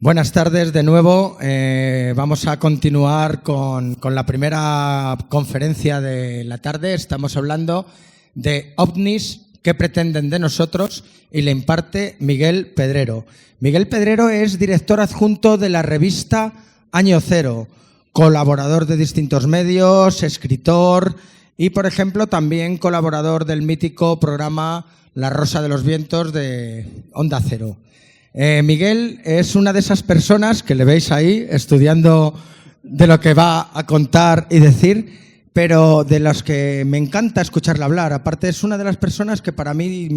Buenas tardes de nuevo. Vamos a continuar con la primera conferencia de la tarde. Estamos hablando de ovnis, qué pretenden de nosotros, y le imparte Miguel Pedrero. Miguel Pedrero es director adjunto de la revista Año Cero, colaborador de distintos medios, escritor y, por ejemplo, también colaborador del mítico programa La Rosa de los Vientos de Onda Cero. Miguel es una de esas personas que le veis ahí estudiando de lo que va a contar y decir, pero de las que me encanta escucharle hablar. Aparte, es una de las personas que para mí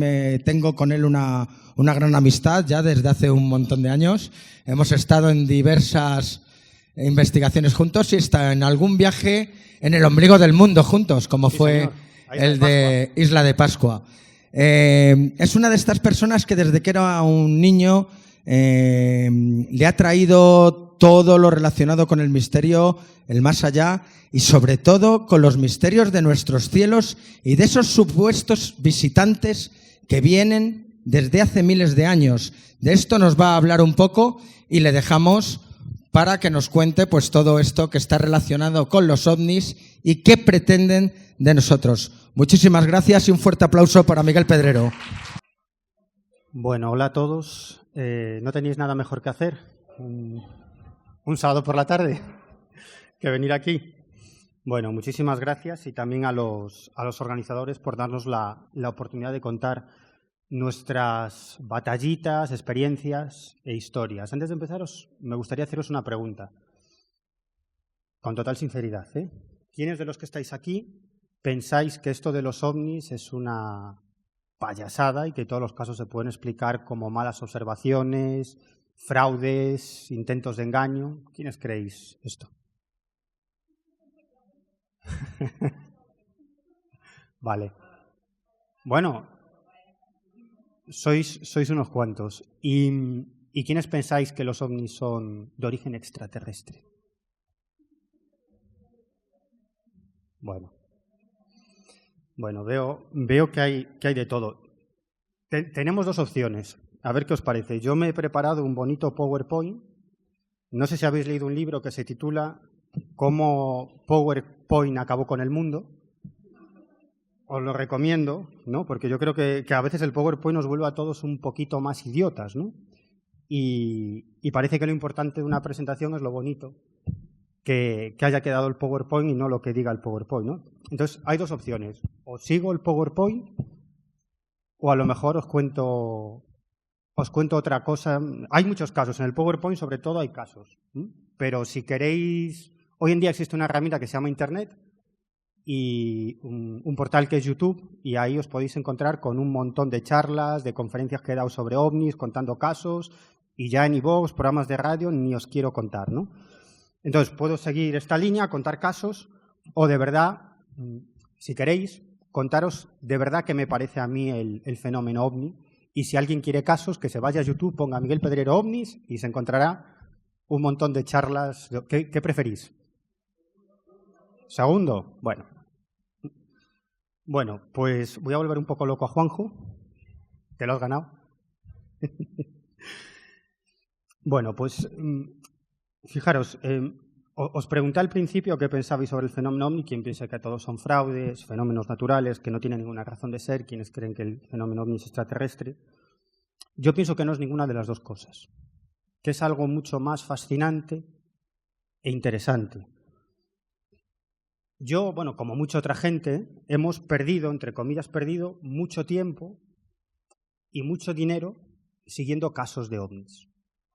tengo con él una gran amistad ya desde hace un montón de años. Hemos estado en diversas investigaciones juntos y hasta en algún viaje en el ombligo del mundo juntos, como fue el de Isla de Pascua. Es una de estas personas que desde que era un niño le ha traído todo lo relacionado con el misterio, el más allá y sobre todo con los misterios de nuestros cielos y de esos supuestos visitantes que vienen desde hace miles de años. De esto nos va a hablar un poco y le dejamos para que nos cuente pues todo esto que está relacionado con los ovnis y qué pretenden de nosotros. Muchísimas gracias y un fuerte aplauso para Miguel Pedrero. Bueno, hola a todos. ¿No tenéis nada mejor que hacer un sábado por la tarde que venir aquí? Bueno, muchísimas gracias y también a los organizadores por darnos la oportunidad de contar nuestras batallitas, experiencias e historias. Antes de empezar, me gustaría haceros una pregunta, con total sinceridad, ¿eh? ¿Quiénes de los que estáis aquí pensáis que esto de los ovnis es una payasada y que todos los casos se pueden explicar como malas observaciones, fraudes, intentos de engaño? ¿Quiénes creéis esto? Vale. Bueno, sois unos cuantos. ¿Y quiénes pensáis que los ovnis son de origen extraterrestre? Bueno, veo que hay de todo. Tenemos dos opciones. A ver qué os parece. Yo me he preparado un bonito PowerPoint. No sé si habéis leído un libro que se titula ¿Cómo PowerPoint acabó con el mundo? Os lo recomiendo, ¿no? Porque yo creo que a veces el PowerPoint nos vuelve a todos un poquito más idiotas, ¿no? Y parece que lo importante de una presentación es lo bonito que haya quedado el PowerPoint y no lo que diga el PowerPoint, ¿no? Entonces, hay dos opciones. O sigo el PowerPoint o a lo mejor os cuento otra cosa. Hay muchos casos. En el PowerPoint, sobre todo, hay casos. Pero si queréis... Hoy en día existe una herramienta que se llama Internet y un portal que es YouTube, y ahí os podéis encontrar con un montón de charlas, de conferencias que he dado sobre ovnis, contando casos, y ya en iVoox, programas de radio, ni os quiero contar, ¿no? Entonces, puedo seguir esta línea, contar casos, o de verdad, si queréis, contaros de verdad qué me parece a mí el fenómeno ovni. Y si alguien quiere casos, que se vaya a YouTube, ponga Miguel Pedrero ovnis y se encontrará un montón de charlas. ¿Qué preferís? ¿Segundo? Bueno, pues voy a volver un poco loco a Juanjo. ¿Te lo has ganado? Bueno, pues... Fijaros, os pregunté al principio qué pensabais sobre el fenómeno ovni, quién piensa que todos son fraudes, fenómenos naturales, que no tienen ninguna razón de ser, quienes creen que el fenómeno ovni es extraterrestre. Yo pienso que no es ninguna de las dos cosas, que es algo mucho más fascinante e interesante. Yo, bueno, como mucha otra gente, hemos perdido, entre comillas perdido, mucho tiempo y mucho dinero siguiendo casos de ovnis.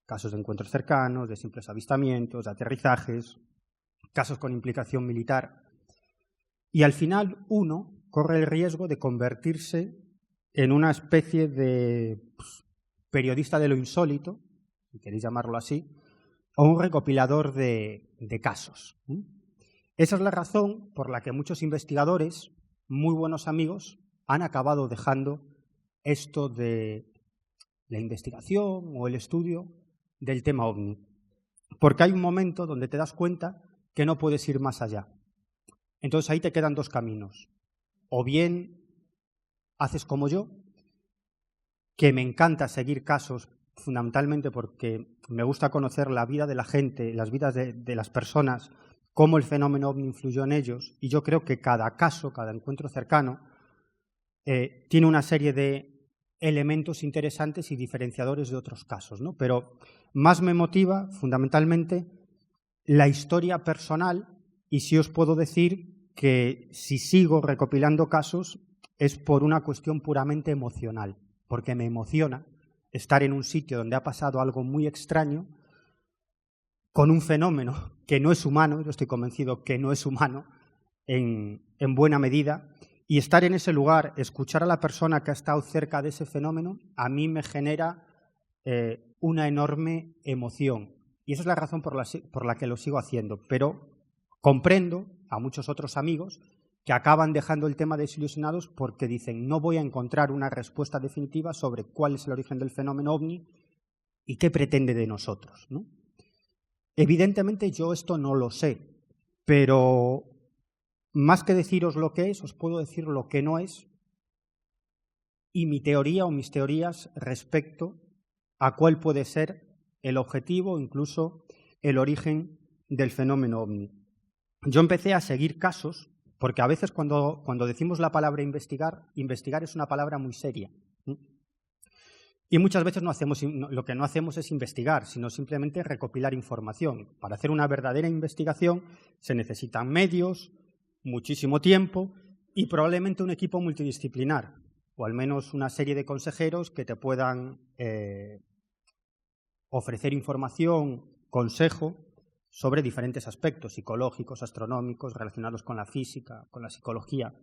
Casos de encuentros cercanos, de simples avistamientos, de aterrizajes, casos con implicación militar. Y al final uno corre el riesgo de convertirse en una especie de periodista de lo insólito, si queréis llamarlo así, o un recopilador de casos. Esa es la razón por la que muchos investigadores, muy buenos amigos, han acabado dejando esto de la investigación o el estudio del tema ovni, porque hay un momento donde te das cuenta que no puedes ir más allá. Entonces ahí te quedan dos caminos. O bien haces como yo, que me encanta seguir casos fundamentalmente porque me gusta conocer la vida de la gente, las vidas de las personas, cómo el fenómeno ovni influyó en ellos, y yo creo que cada caso, cada encuentro cercano, tiene una serie de elementos interesantes y diferenciadores de otros casos, ¿no? Pero más me motiva, fundamentalmente, la historia personal, y sí os puedo decir que si sigo recopilando casos es por una cuestión puramente emocional, porque me emociona estar en un sitio donde ha pasado algo muy extraño, con un fenómeno que no es humano, yo estoy convencido que no es humano en buena medida, y estar en ese lugar, escuchar a la persona que ha estado cerca de ese fenómeno, a mí me genera una enorme emoción. Y esa es la razón por la que lo sigo haciendo. Pero comprendo a muchos otros amigos que acaban dejando el tema desilusionados porque dicen no voy a encontrar una respuesta definitiva sobre cuál es el origen del fenómeno ovni y qué pretende de nosotros, ¿no? Evidentemente yo esto no lo sé, pero más que deciros lo que es, os puedo decir lo que no es y mi teoría o mis teorías respecto a cuál puede ser el objetivo o incluso el origen del fenómeno ovni. Yo empecé a seguir casos, porque a veces cuando decimos la palabra investigar, investigar es una palabra muy seria. Y muchas veces lo que no hacemos es investigar, sino simplemente recopilar información. Para hacer una verdadera investigación se necesitan medios, muchísimo tiempo y probablemente un equipo multidisciplinar, o al menos una serie de consejeros que te puedan ofrecer información, consejo sobre diferentes aspectos psicológicos, astronómicos, relacionados con la física, con la psicología,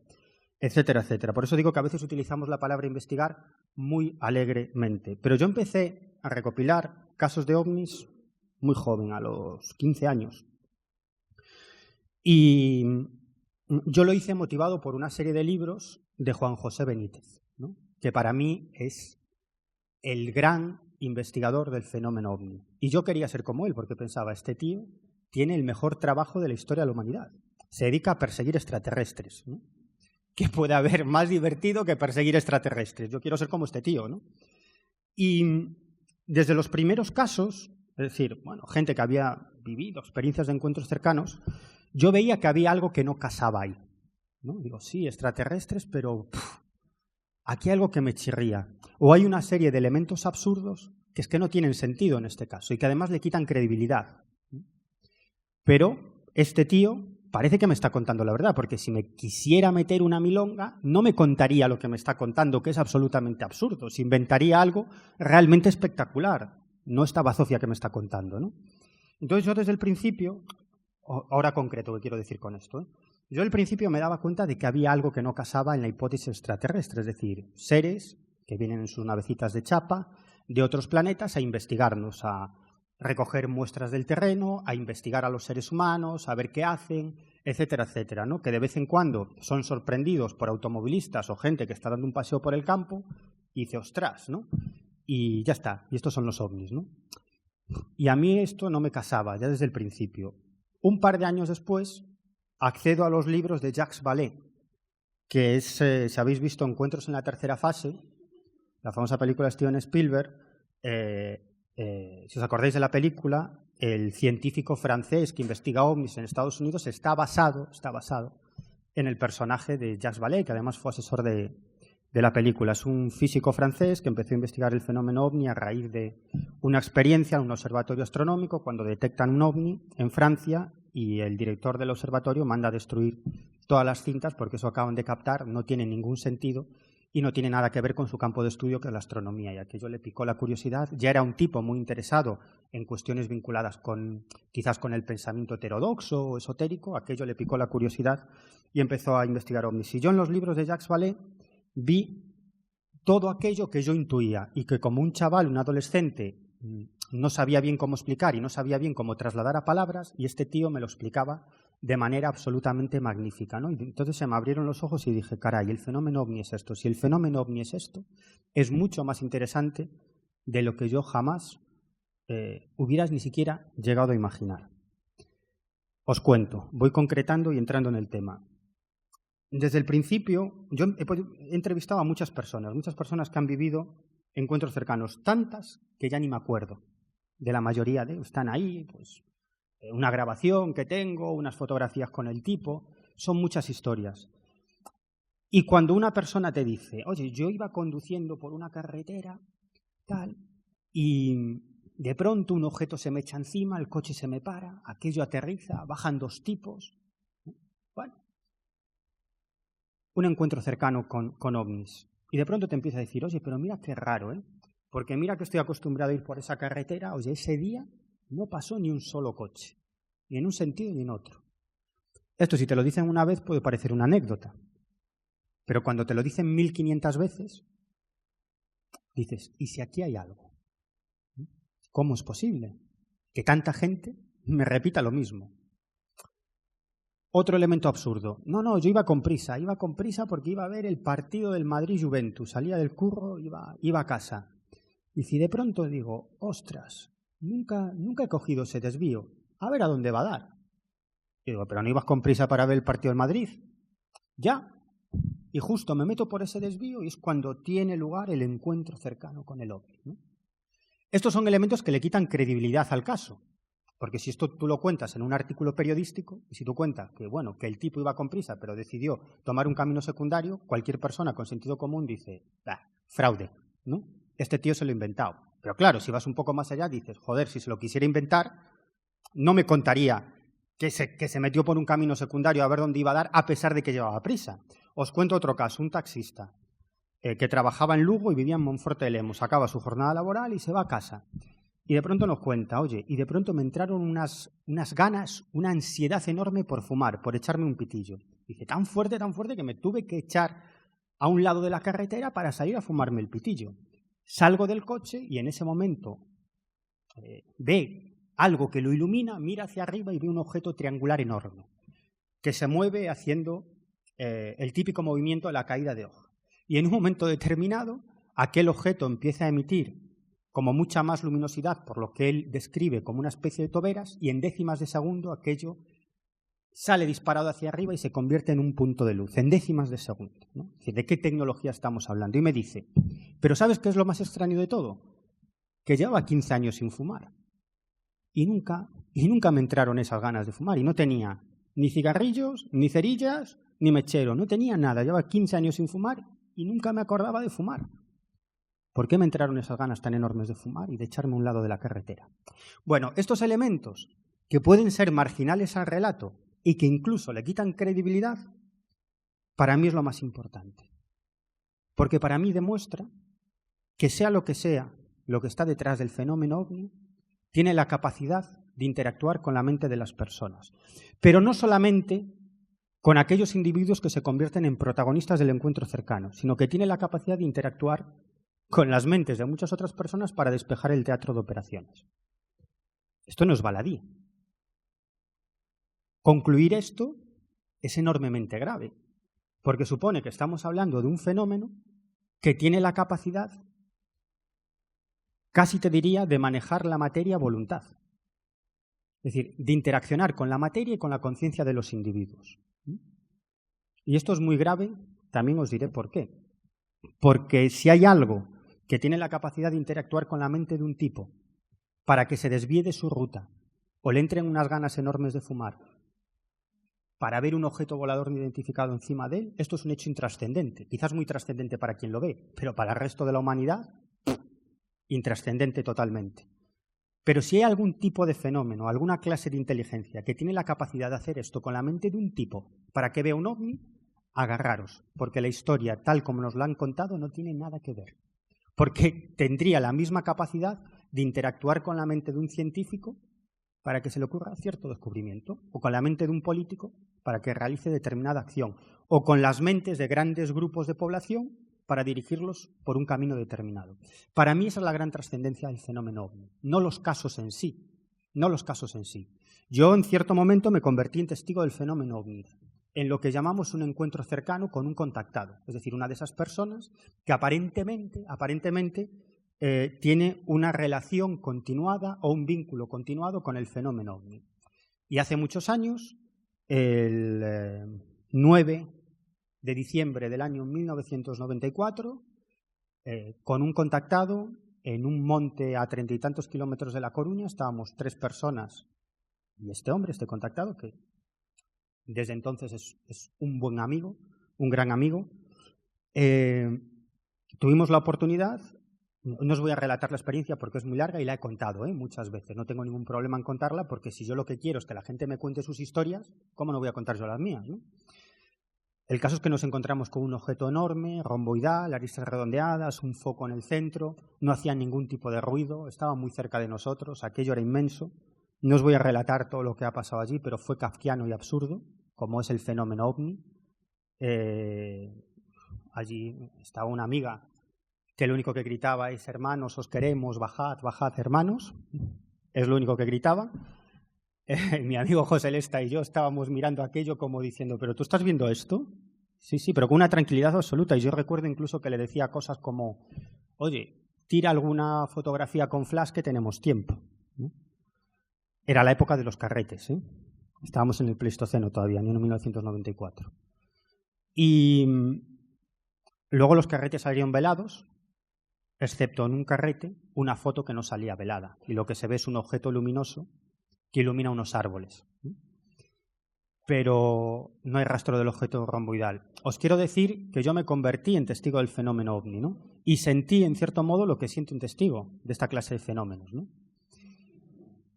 etcétera, etcétera. Por eso digo que a veces utilizamos la palabra investigar muy alegremente. Pero yo empecé a recopilar casos de ovnis muy joven, a los 15 años. Y yo lo hice motivado por una serie de libros de Juan José Benítez, ¿no? Que para mí es el gran investigador del fenómeno ovni. Y yo quería ser como él, porque pensaba, este tío tiene el mejor trabajo de la historia de la humanidad. Se dedica a perseguir extraterrestres, ¿no? ¿Qué puede haber más divertido que perseguir extraterrestres? Yo quiero ser como este tío, ¿no? Y desde los primeros casos, es decir, bueno, gente que había vivido experiencias de encuentros cercanos, yo veía que había algo que no casaba ahí, ¿no? Digo, sí, extraterrestres, pero aquí hay algo que me chirría. O hay una serie de elementos absurdos que es que no tienen sentido en este caso y que además le quitan credibilidad. Pero este tío parece que me está contando la verdad, porque si me quisiera meter una milonga, no me contaría lo que me está contando, que es absolutamente absurdo. Se inventaría algo realmente espectacular, no esta bazofia que me está contando, ¿no? Entonces yo desde el principio, ahora concreto, ¿qué quiero decir con esto? Yo al principio me daba cuenta de que había algo que no casaba en la hipótesis extraterrestre, es decir, seres que vienen en sus navecitas de chapa de otros planetas a investigarnos, a recoger muestras del terreno, a investigar a los seres humanos, a ver qué hacen, etcétera, etcétera, ¿no? Que de vez en cuando son sorprendidos por automovilistas o gente que está dando un paseo por el campo y dice, ostras, ¿no? Y ya está, y estos son los ovnis, ¿no? Y a mí esto no me casaba ya desde el principio. Un par de años después accedo a los libros de Jacques Vallée, que es, si habéis visto Encuentros en la tercera fase, la famosa película de Steven Spielberg, si os acordáis de la película, el científico francés que investiga ovnis en Estados Unidos está basado en el personaje de Jacques Vallée, que además fue asesor de la película. Es un físico francés que empezó a investigar el fenómeno ovni a raíz de una experiencia en un observatorio astronómico cuando detectan un ovni en Francia y el director del observatorio manda a destruir todas las cintas porque eso acaban de captar, no tiene ningún sentido y no tiene nada que ver con su campo de estudio, que es la astronomía, y aquello le picó la curiosidad. Ya era un tipo muy interesado en cuestiones vinculadas quizás con el pensamiento heterodoxo o esotérico, aquello le picó la curiosidad y empezó a investigar ovnis. Y yo en los libros de Jacques Vallée vi todo aquello que yo intuía y que como un chaval, un adolescente, no sabía bien cómo explicar y no sabía bien cómo trasladar a palabras, y este tío me lo explicaba de manera absolutamente magnífica, ¿no? Y entonces se me abrieron los ojos y dije, caray, el fenómeno ovni es esto. Si el fenómeno ovni es esto, es mucho más interesante de lo que yo jamás hubieras ni siquiera llegado a imaginar. Os cuento, voy concretando y entrando en el tema. Desde el principio, yo he entrevistado a muchas personas que han vivido encuentros cercanos, tantas que ya ni me acuerdo de la mayoría de están ahí, pues una grabación que tengo, unas fotografías con el tipo, son muchas historias. Y cuando una persona te dice, oye, yo iba conduciendo por una carretera, tal, y de pronto un objeto se me echa encima, el coche se me para, aquello aterriza, bajan dos tipos. Bueno, un encuentro cercano con ovnis. Y de pronto te empieza a decir, oye, pero mira qué raro, ¿eh? Porque mira que estoy acostumbrado a ir por esa carretera, oye, ese día no pasó ni un solo coche, ni en un sentido ni en otro. Esto, si te lo dicen una vez, puede parecer una anécdota. Pero cuando te lo dicen 1500 veces, dices, ¿y si aquí hay algo? ¿Cómo es posible que tanta gente me repita lo mismo? Otro elemento absurdo. No, yo iba con prisa porque iba a ver el partido del Madrid-Juventus. Salía del curro, iba a casa. Y si de pronto digo, ostras, nunca he cogido ese desvío, a ver a dónde va a dar. Y digo, ¿pero no ibas con prisa para ver el partido del Madrid? Ya. Y justo me meto por ese desvío y es cuando tiene lugar el encuentro cercano con el ovni, ¿no? Estos son elementos que le quitan credibilidad al caso. Porque si esto tú lo cuentas en un artículo periodístico, y si tú cuentas que, bueno, que el tipo iba con prisa pero decidió tomar un camino secundario, cualquier persona con sentido común dice, fraude, ¿no? Este tío se lo ha inventado. Pero claro, si vas un poco más allá, dices, joder, si se lo quisiera inventar, no me contaría que se metió por un camino secundario a ver dónde iba a dar, a pesar de que llevaba prisa. Os cuento otro caso, un taxista que trabajaba en Lugo y vivía en Monforte de Lemos, acaba su jornada laboral y se va a casa. Y de pronto nos cuenta, oye, y de pronto me entraron unas ganas, una ansiedad enorme por fumar, por echarme un pitillo. Dice, tan fuerte que me tuve que echar a un lado de la carretera para salir a fumarme el pitillo. Salgo del coche y en ese momento ve algo que lo ilumina, mira hacia arriba y ve un objeto triangular enorme que se mueve haciendo el típico movimiento de la caída de hoja. Y en un momento determinado, aquel objeto empieza a emitir como mucha más luminosidad, por lo que él describe como una especie de toberas, y en décimas de segundo aquello sale disparado hacia arriba y se convierte en un punto de luz, en décimas de segundo, ¿no? Es decir, ¿de qué tecnología estamos hablando? Y me dice, ¿pero sabes qué es lo más extraño de todo? Que llevaba 15 años sin fumar. Y nunca me entraron esas ganas de fumar. Y no tenía ni cigarrillos, ni cerillas, ni mechero. No tenía nada. Llevaba 15 años sin fumar y nunca me acordaba de fumar. ¿Por qué me entraron esas ganas tan enormes de fumar y de echarme a un lado de la carretera? Bueno, estos elementos que pueden ser marginales al relato y que incluso le quitan credibilidad, para mí es lo más importante. Porque para mí demuestra que sea lo que está detrás del fenómeno ovni, tiene la capacidad de interactuar con la mente de las personas. Pero no solamente con aquellos individuos que se convierten en protagonistas del encuentro cercano, sino que tiene la capacidad de interactuar con las mentes de muchas otras personas para despejar el teatro de operaciones. Esto no es baladí. Concluir esto es enormemente grave, porque supone que estamos hablando de un fenómeno que tiene la capacidad, casi te diría, de manejar la materia a voluntad. Es decir, de interaccionar con la materia y con la conciencia de los individuos. Y esto es muy grave, también os diré por qué. Porque si hay algo que tiene la capacidad de interactuar con la mente de un tipo para que se desvíe de su ruta o le entren unas ganas enormes de fumar para ver un objeto volador no identificado encima de él, esto es un hecho intrascendente. Quizás muy trascendente para quien lo ve, pero para el resto de la humanidad, intrascendente totalmente. Pero si hay algún tipo de fenómeno, alguna clase de inteligencia que tiene la capacidad de hacer esto con la mente de un tipo para que vea un ovni, agarraros, porque la historia, tal como nos la han contado, no tiene nada que ver. Porque tendría la misma capacidad de interactuar con la mente de un científico para que se le ocurra cierto descubrimiento, o con la mente de un político para que realice determinada acción, o con las mentes de grandes grupos de población para dirigirlos por un camino determinado. Para mí esa es la gran trascendencia del fenómeno ovni, no los casos en sí. Yo en cierto momento me convertí en testigo del fenómeno ovni, en lo que llamamos un encuentro cercano con un contactado, es decir, una de esas personas que aparentemente tiene una relación continuada o un vínculo continuado con el fenómeno ovni. Y hace muchos años, el 9 de diciembre del año 1994, con un contactado en un monte a 30 y tantos kilómetros de La Coruña. Estábamos 3 personas y este hombre, este contactado, que desde entonces es un buen amigo, un gran amigo. Tuvimos la oportunidad, no os voy a relatar la experiencia porque es muy larga y la he contado muchas veces, no tengo ningún problema en contarla, porque si yo lo que quiero es que la gente me cuente sus historias, ¿cómo no voy a contar yo las mías, ¿no? El caso es que nos encontramos con un objeto enorme, romboidal, aristas redondeadas, un foco en el centro, no hacía ningún tipo de ruido, estaba muy cerca de nosotros, aquello era inmenso. No os voy a relatar todo lo que ha pasado allí, pero fue kafkiano y absurdo, como es el fenómeno ovni. Allí estaba una amiga que lo único que gritaba es: hermanos, os queremos, bajad, bajad, hermanos. Es lo único que gritaba. Mi amigo José Lesta y yo estábamos mirando aquello como diciendo: ¿pero tú estás viendo esto? Sí, sí, pero con una tranquilidad absoluta. Y yo recuerdo incluso que le decía cosas como: oye, tira alguna fotografía con flash que tenemos tiempo, ¿no? Era la época de los carretes, Estábamos en el Pleistoceno todavía, en 1994. Y luego los carretes salieron velados, excepto en un carrete, una foto que no salía velada. Y lo que se ve es un objeto luminoso que ilumina unos árboles. Pero no hay rastro del objeto romboidal. Os quiero decir que yo me convertí en testigo del fenómeno ovni, ¿no? Y sentí, en cierto modo, lo que siente un testigo de esta clase de fenómenos, ¿no?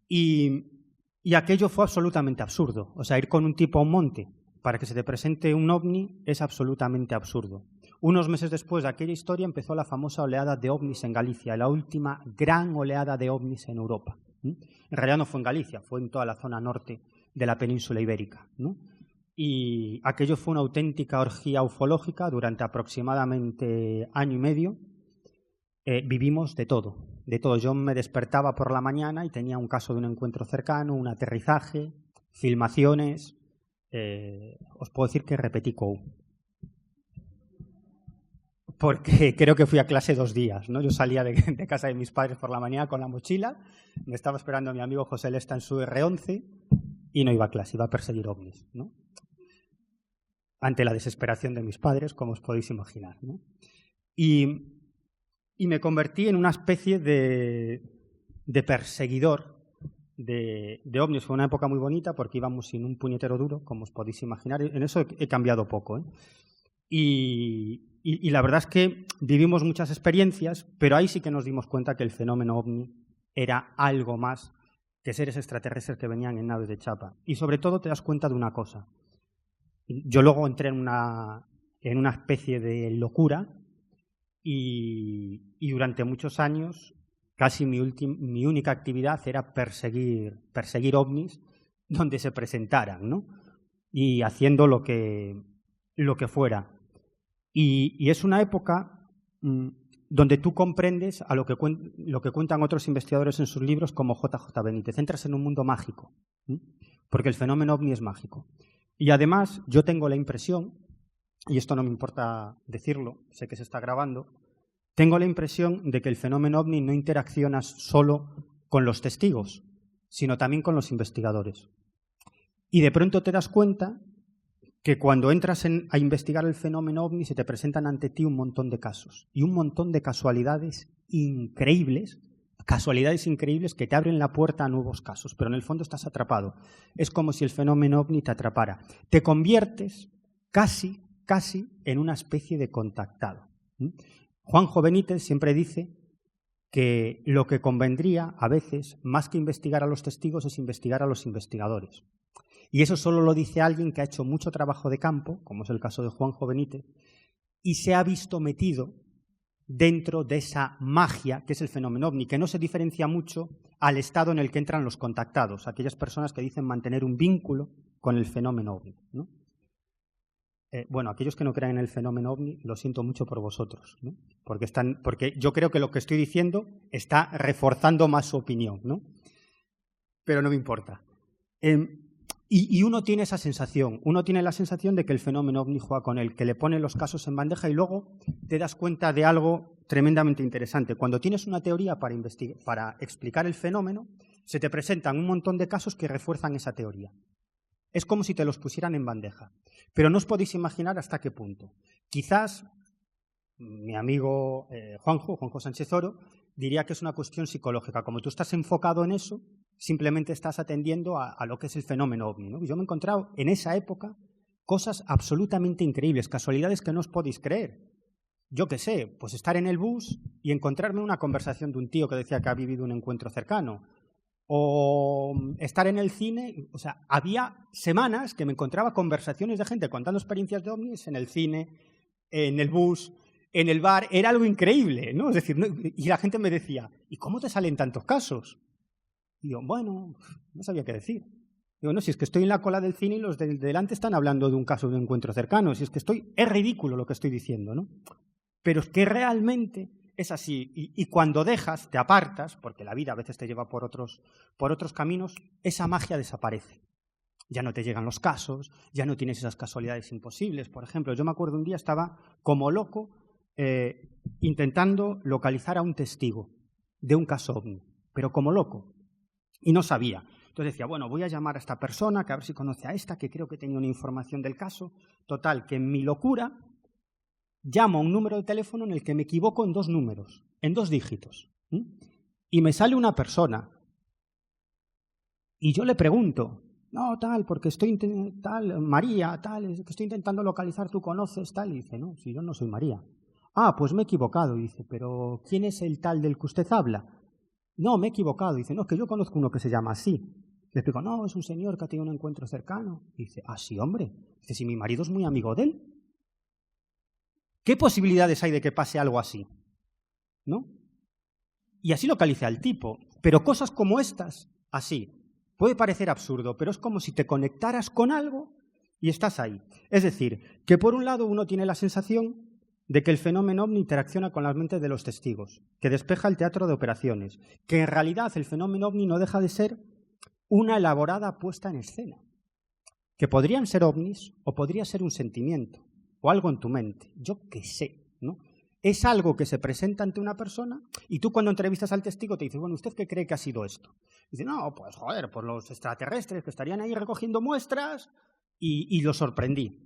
Y aquello fue absolutamente absurdo. O sea, ir con un tipo a un monte para que se te presente un ovni es absolutamente absurdo. Unos meses después de aquella historia empezó la famosa oleada de ovnis en Galicia, la última gran oleada de ovnis en Europa. En realidad no fue en Galicia, fue en toda la zona norte de la península ibérica, ¿no? Y aquello fue una auténtica orgía ufológica durante aproximadamente año y medio. Vivimos de todo, de todo. Yo me despertaba por la mañana y tenía un caso de un encuentro cercano, un aterrizaje, filmaciones. Os puedo decir que repetí COU. Porque creo que fui a clase 2 días, ¿no? Yo salía de casa de mis padres por la mañana con la mochila, me estaba esperando mi amigo José Lesta en su R11 y no iba a clase, iba a perseguir ovnis, ¿no? Ante la desesperación de mis padres, como os podéis imaginar, ¿no? Y me convertí en una especie de perseguidor de ovnis. Fue una época muy bonita porque íbamos sin un puñetero duro, como os podéis imaginar. En eso he cambiado poco, Y la verdad es que vivimos muchas experiencias, pero ahí sí que nos dimos cuenta que el fenómeno ovni era algo más que seres extraterrestres que venían en naves de chapa. Y sobre todo te das cuenta de una cosa. Yo luego entré en una especie de locura y durante muchos años casi mi única actividad era perseguir ovnis donde se presentaran, ¿no? Y haciendo lo que fuera. Y es una época donde tú comprendes a lo que cuentan otros investigadores en sus libros como JJ Benítez. Entras en un mundo mágico, porque el fenómeno ovni es mágico. Y además yo tengo la impresión, y esto no me importa decirlo, sé que se está grabando, tengo la impresión de que el fenómeno ovni no interacciona solo con los testigos, sino también con los investigadores. Y de pronto te das cuenta que cuando entras a investigar el fenómeno ovni se te presentan ante ti un montón de casos y un montón de casualidades increíbles que te abren la puerta a nuevos casos, pero en el fondo estás atrapado. Es como si el fenómeno ovni te atrapara. Te conviertes casi en una especie de contactado. Juanjo Benítez siempre dice que lo que convendría a veces, más que investigar a los testigos, es investigar a los investigadores. Y eso solo lo dice alguien que ha hecho mucho trabajo de campo, como es el caso de Juanjo Benítez, y se ha visto metido dentro de esa magia que es el fenómeno ovni, que no se diferencia mucho al estado en el que entran los contactados, aquellas personas que dicen mantener un vínculo con el fenómeno ovni, ¿no? Bueno, aquellos que no crean en el fenómeno ovni, lo siento mucho por vosotros, ¿no? Porque yo creo que lo que estoy diciendo está reforzando más su opinión, ¿no? Pero no me importa. Y uno tiene esa sensación, uno tiene la sensación de que el fenómeno ovni juega con él, que le pone los casos en bandeja y luego te das cuenta de algo tremendamente interesante. Cuando tienes una teoría para explicar el fenómeno, se te presentan un montón de casos que refuerzan esa teoría. Es como si te los pusieran en bandeja. Pero no os podéis imaginar hasta qué punto. Quizás mi amigo Juanjo Sánchez Oro, diría que es una cuestión psicológica. Como tú estás enfocado en eso, simplemente estás atendiendo a lo que es el fenómeno ovni, ¿no? Yo me he encontrado en esa época cosas absolutamente increíbles, casualidades que no os podéis creer. Yo qué sé, pues estar en el bus y encontrarme una conversación de un tío que decía que ha vivido un encuentro cercano. O estar en el cine, o sea, había semanas que me encontraba conversaciones de gente contando experiencias de ovnis en el cine, en el bus, en el bar. Era algo increíble, ¿no? Es decir, y la gente me decía, ¿y cómo te salen tantos casos? Y yo, bueno, no sabía qué decir. Digo, no, si es que estoy en la cola del cine y los de delante están hablando de un caso de un encuentro cercano, si es que es ridículo lo que estoy diciendo, ¿no? Pero es que realmente es así. Y cuando dejas, te apartas, porque la vida a veces te lleva por otros caminos, esa magia desaparece. Ya no te llegan los casos, ya no tienes esas casualidades imposibles. Por ejemplo, yo me acuerdo un día estaba como loco intentando localizar a un testigo de un caso ovni, pero como loco. Y no sabía. Entonces decía, bueno, voy a llamar a esta persona, que a ver si conoce a esta, que creo que tenía una información del caso. Total, que en mi locura llamo a un número de teléfono en el que me equivoco en 2 números, en 2 dígitos. Y me sale una persona. Y yo le pregunto, no, tal, porque estoy, tal, María, tal, que estoy intentando localizar, ¿tú conoces, tal? Y dice, no, si yo no soy María. Ah, pues me he equivocado. Y dice, pero ¿quién es el tal del que usted habla? No, me he equivocado. Dice, no, es que yo conozco uno que se llama así. Le explico, no, es un señor que ha tenido un encuentro cercano. Y dice, ah, sí, hombre. Dice, si mi marido es muy amigo de él. ¿Qué posibilidades hay de que pase algo así? ¿No? Y así localicé al tipo. Pero cosas como estas, así. Puede parecer absurdo, pero es como si te conectaras con algo y estás ahí. Es decir, que por un lado uno tiene la sensación de que el fenómeno ovni interacciona con las mentes de los testigos, que despeja el teatro de operaciones, que en realidad el fenómeno ovni no deja de ser una elaborada puesta en escena, que podrían ser ovnis o podría ser un sentimiento o algo en tu mente, yo qué sé, ¿no? Es algo que se presenta ante una persona y tú cuando entrevistas al testigo te dices, bueno, ¿usted qué cree que ha sido esto? Y dice, no, pues joder, por los extraterrestres que estarían ahí recogiendo muestras y los sorprendí.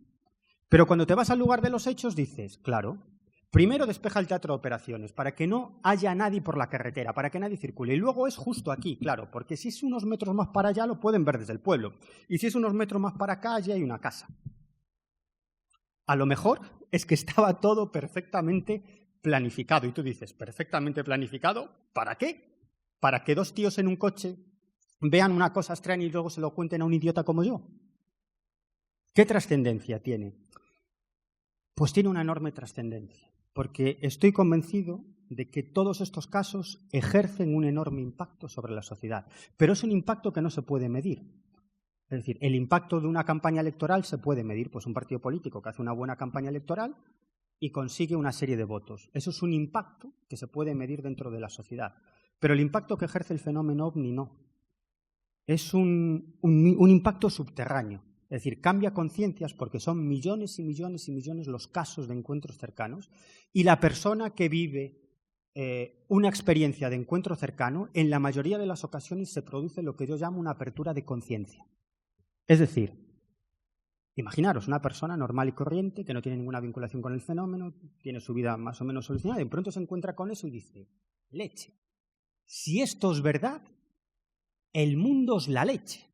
Pero cuando te vas al lugar de los hechos dices, claro, primero despeja el teatro de operaciones para que no haya nadie por la carretera, para que nadie circule. Y luego es justo aquí, claro, porque si es unos metros más para allá lo pueden ver desde el pueblo. Y si es unos metros más para acá, allí hay una casa. A lo mejor es que estaba todo perfectamente planificado. Y tú dices, ¿perfectamente planificado? ¿Para qué? ¿Para que 2 tíos en un coche vean una cosa extraña y luego se lo cuenten a un idiota como yo? ¿Qué trascendencia tiene? Pues tiene una enorme trascendencia, porque estoy convencido de que todos estos casos ejercen un enorme impacto sobre la sociedad, pero es un impacto que no se puede medir. Es decir, el impacto de una campaña electoral se puede medir, pues un partido político que hace una buena campaña electoral y consigue una serie de votos. Eso es un impacto que se puede medir dentro de la sociedad, pero el impacto que ejerce el fenómeno ovni no. Es un impacto subterráneo. Es decir, cambia conciencias porque son millones y millones y millones los casos de encuentros cercanos y la persona que vive una experiencia de encuentro cercano, en la mayoría de las ocasiones se produce lo que yo llamo una apertura de conciencia. Es decir, imaginaros una persona normal y corriente que no tiene ninguna vinculación con el fenómeno, tiene su vida más o menos solucionada y de pronto se encuentra con eso y dice, leche, si esto es verdad, el mundo es la leche.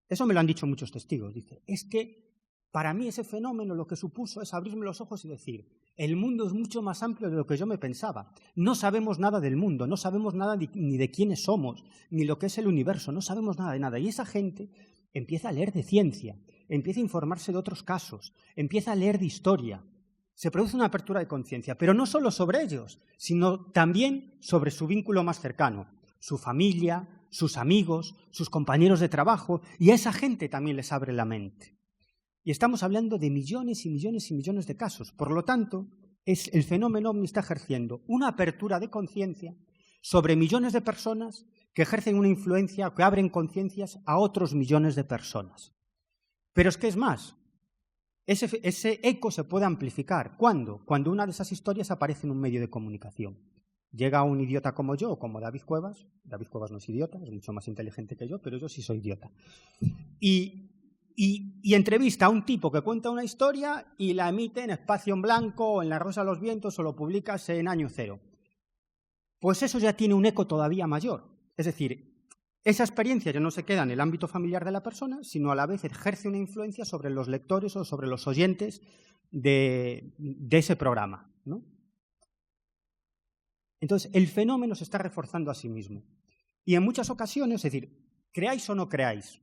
Eso me lo han dicho muchos testigos. Dice, es que para mí ese fenómeno lo que supuso es abrirme los ojos y decir, el mundo es mucho más amplio de lo que yo me pensaba. No sabemos nada del mundo, no sabemos nada ni de quiénes somos, ni lo que es el universo, no sabemos nada de nada. Y esa gente empieza a leer de ciencia, empieza a informarse de otros casos, empieza a leer de historia. Se produce una apertura de conciencia, pero no solo sobre ellos, sino también sobre su vínculo más cercano, su familia, sus amigos, sus compañeros de trabajo, y a esa gente también les abre la mente. Y estamos hablando de millones y millones y millones de casos. Por lo tanto, el fenómeno ovni está ejerciendo una apertura de conciencia sobre millones de personas que ejercen una influencia o que abren conciencias a otros millones de personas. Pero es que es más, ese eco se puede amplificar. ¿Cuándo? Cuando una de esas historias aparece en un medio de comunicación. Llega un idiota como yo, o como David Cuevas no es idiota, es mucho más inteligente que yo, pero yo sí soy idiota. Y y entrevista a un tipo que cuenta una historia y la emite en espacio en blanco, o en La Rosa de los Vientos, o lo publicas en Año Cero. Pues eso ya tiene un eco todavía mayor. Es decir, esa experiencia ya no se queda en el ámbito familiar de la persona, sino a la vez ejerce una influencia sobre los lectores o sobre los oyentes de ese programa, ¿no? Entonces, el fenómeno se está reforzando a sí mismo. Y en muchas ocasiones, es decir, creáis o no creáis,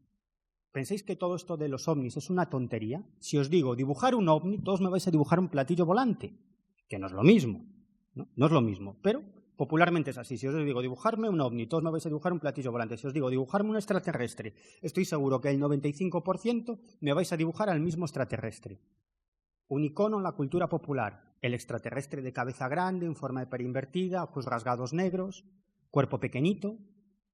¿pensáis que todo esto de los ovnis es una tontería? Si os digo dibujar un ovni, todos me vais a dibujar un platillo volante, que no es lo mismo, ¿no? No es lo mismo, pero popularmente es así. Si os digo dibujarme un ovni, todos me vais a dibujar un platillo volante. Si os digo dibujarme un extraterrestre, estoy seguro que el 95% me vais a dibujar al mismo extraterrestre. Un icono en la cultura popular, el extraterrestre de cabeza grande, en forma de pera invertida, ojos rasgados negros, cuerpo pequeñito.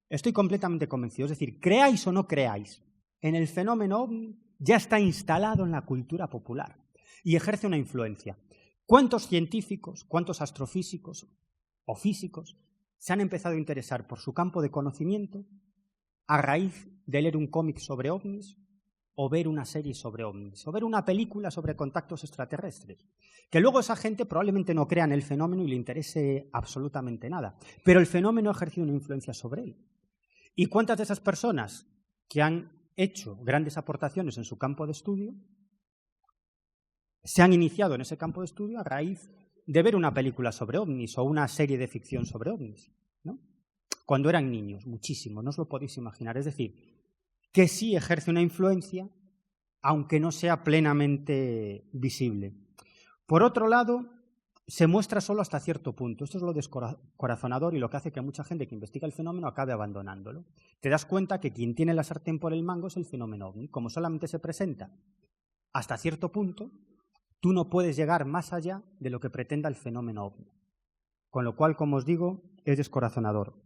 Estoy completamente convencido. Es decir, creáis o no creáis, en el fenómeno ovni ya está instalado en la cultura popular y ejerce una influencia. ¿Cuántos científicos, cuántos astrofísicos o físicos se han empezado a interesar por su campo de conocimiento a raíz de leer un cómic sobre ovnis, o ver una serie sobre ovnis, o ver una película sobre contactos extraterrestres? Que luego esa gente probablemente no crea en el fenómeno y le interese absolutamente nada, pero el fenómeno ha ejercido una influencia sobre él. ¿Y cuántas de esas personas que han hecho grandes aportaciones en su campo de estudio se han iniciado en ese campo de estudio a raíz de ver una película sobre ovnis o una serie de ficción sobre ovnis, ¿no? Cuando eran niños, muchísimo, no os lo podéis imaginar. Es decir, que sí ejerce una influencia, aunque no sea plenamente visible. Por otro lado, se muestra solo hasta cierto punto. Esto es lo descorazonador y lo que hace que mucha gente que investiga el fenómeno acabe abandonándolo. Te das cuenta que quien tiene la sartén por el mango es el fenómeno ovni. Como solamente se presenta hasta cierto punto, tú no puedes llegar más allá de lo que pretenda el fenómeno ovni. Con lo cual, como os digo, es descorazonador.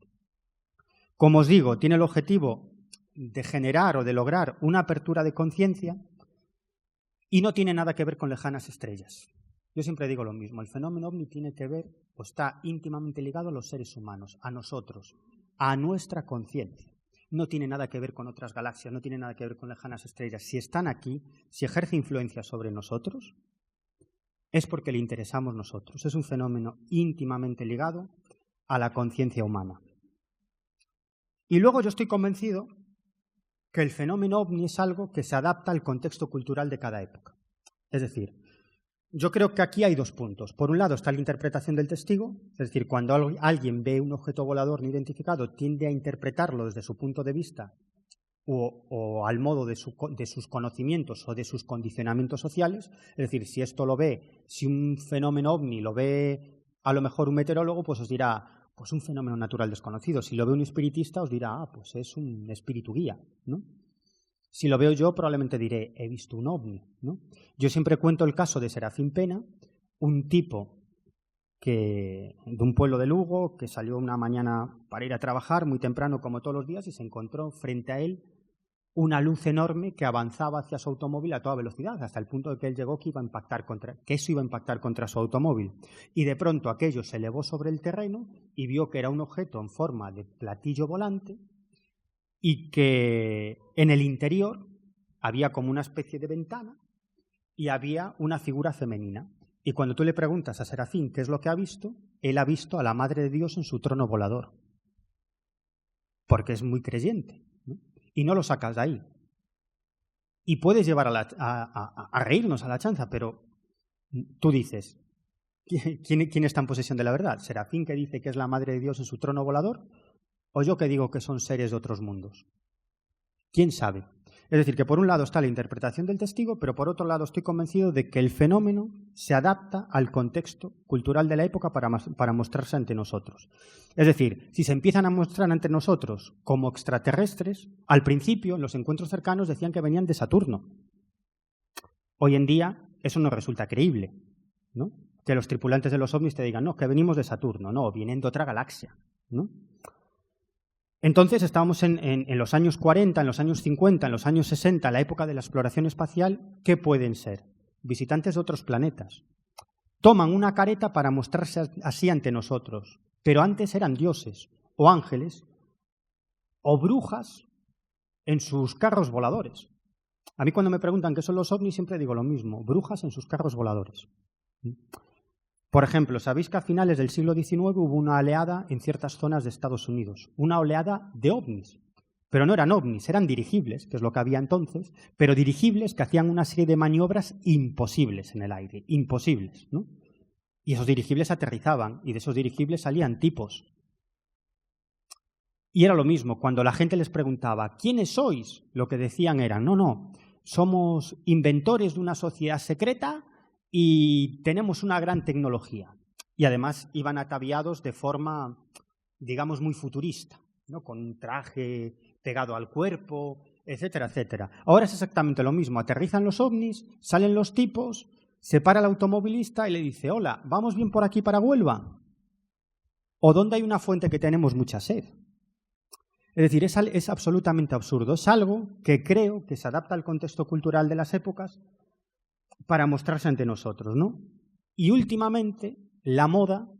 Como os digo, tiene el objetivo de generar o de lograr una apertura de conciencia y no tiene nada que ver con lejanas estrellas. Yo siempre digo lo mismo, el fenómeno ovni tiene que ver o está íntimamente ligado a los seres humanos, a nosotros, a nuestra conciencia. No tiene nada que ver con otras galaxias, no tiene nada que ver con lejanas estrellas. Si están aquí, si ejerce influencia sobre nosotros, es porque le interesamos nosotros. Es un fenómeno íntimamente ligado a la conciencia humana. Y luego yo estoy convencido que el fenómeno ovni es algo que se adapta al contexto cultural de cada época. Es decir, yo creo que aquí hay dos puntos. Por un lado está la interpretación del testigo, es decir, cuando alguien ve un objeto volador no identificado, tiende a interpretarlo desde su punto de vista o al modo de sus conocimientos o de sus condicionamientos sociales. Es decir, si un fenómeno ovni lo ve a lo mejor un meteorólogo, pues os dirá, pues un fenómeno natural desconocido. Si lo ve un espiritista, os dirá, pues es un espíritu guía, ¿no? Si lo veo yo, probablemente diré, he visto un ovni, ¿no? Yo siempre cuento el caso de Serafín Pena, un tipo de un pueblo de Lugo, que salió una mañana para ir a trabajar muy temprano, como todos los días, y se encontró frente a él una luz enorme que avanzaba hacia su automóvil a toda velocidad, hasta el punto de que él llegó que eso iba a impactar contra su automóvil. Y de pronto aquello se elevó sobre el terreno y vio que era un objeto en forma de platillo volante y que en el interior había como una especie de ventana y había una figura femenina. Y cuando tú le preguntas a Serafín qué es lo que ha visto, él ha visto a la Madre de Dios en su trono volador, porque es muy creyente, ¿no? Y no lo sacas de ahí. Y puedes llevar a reírnos a la chanza, pero tú dices, ¿quién está en posesión de la verdad? ¿Serafín, que dice que es la Madre de Dios en su trono volador? ¿O yo, que digo que son seres de otros mundos? ¿Quién sabe? Es decir, que por un lado está la interpretación del testigo, pero por otro lado estoy convencido de que el fenómeno se adapta al contexto cultural de la época para mostrarse ante nosotros. Es decir, si se empiezan a mostrar ante nosotros como extraterrestres, al principio, en los encuentros cercanos, decían que venían de Saturno. Hoy en día eso no resulta creíble, ¿no? Que los tripulantes de los ovnis te digan, no, que venimos de Saturno, no, vienen de otra galaxia, ¿no? Entonces estábamos en los años 40, en los años 50, en los años 60, la época de la exploración espacial. ¿Qué pueden ser? Visitantes de otros planetas. Toman una careta para mostrarse así ante nosotros, pero antes eran dioses o ángeles o brujas en sus carros voladores. A mí cuando me preguntan qué son los ovnis siempre digo lo mismo, brujas en sus carros voladores. Por ejemplo, sabéis que a finales del siglo XIX hubo una oleada en ciertas zonas de Estados Unidos, una oleada de ovnis. Pero no eran ovnis, eran dirigibles, que es lo que había entonces, pero dirigibles que hacían una serie de maniobras imposibles en el aire, imposibles, ¿no? Y esos dirigibles aterrizaban, y de esos dirigibles salían tipos. Y era lo mismo, cuando la gente les preguntaba, ¿quiénes sois? Lo que decían era, no, somos inventores de una sociedad secreta y tenemos una gran tecnología. Y además iban ataviados de forma, digamos, muy futurista, ¿no? Con un traje pegado al cuerpo, etcétera, etcétera. Ahora es exactamente lo mismo. Aterrizan los ovnis, salen los tipos, se para el automovilista y le dice, hola, ¿vamos bien por aquí para Huelva? ¿O dónde hay una fuente que tenemos mucha sed? Es decir, es absolutamente absurdo. Es algo que creo que se adapta al contexto cultural de las épocas para mostrarse ante nosotros, ¿no? Y últimamente, la moda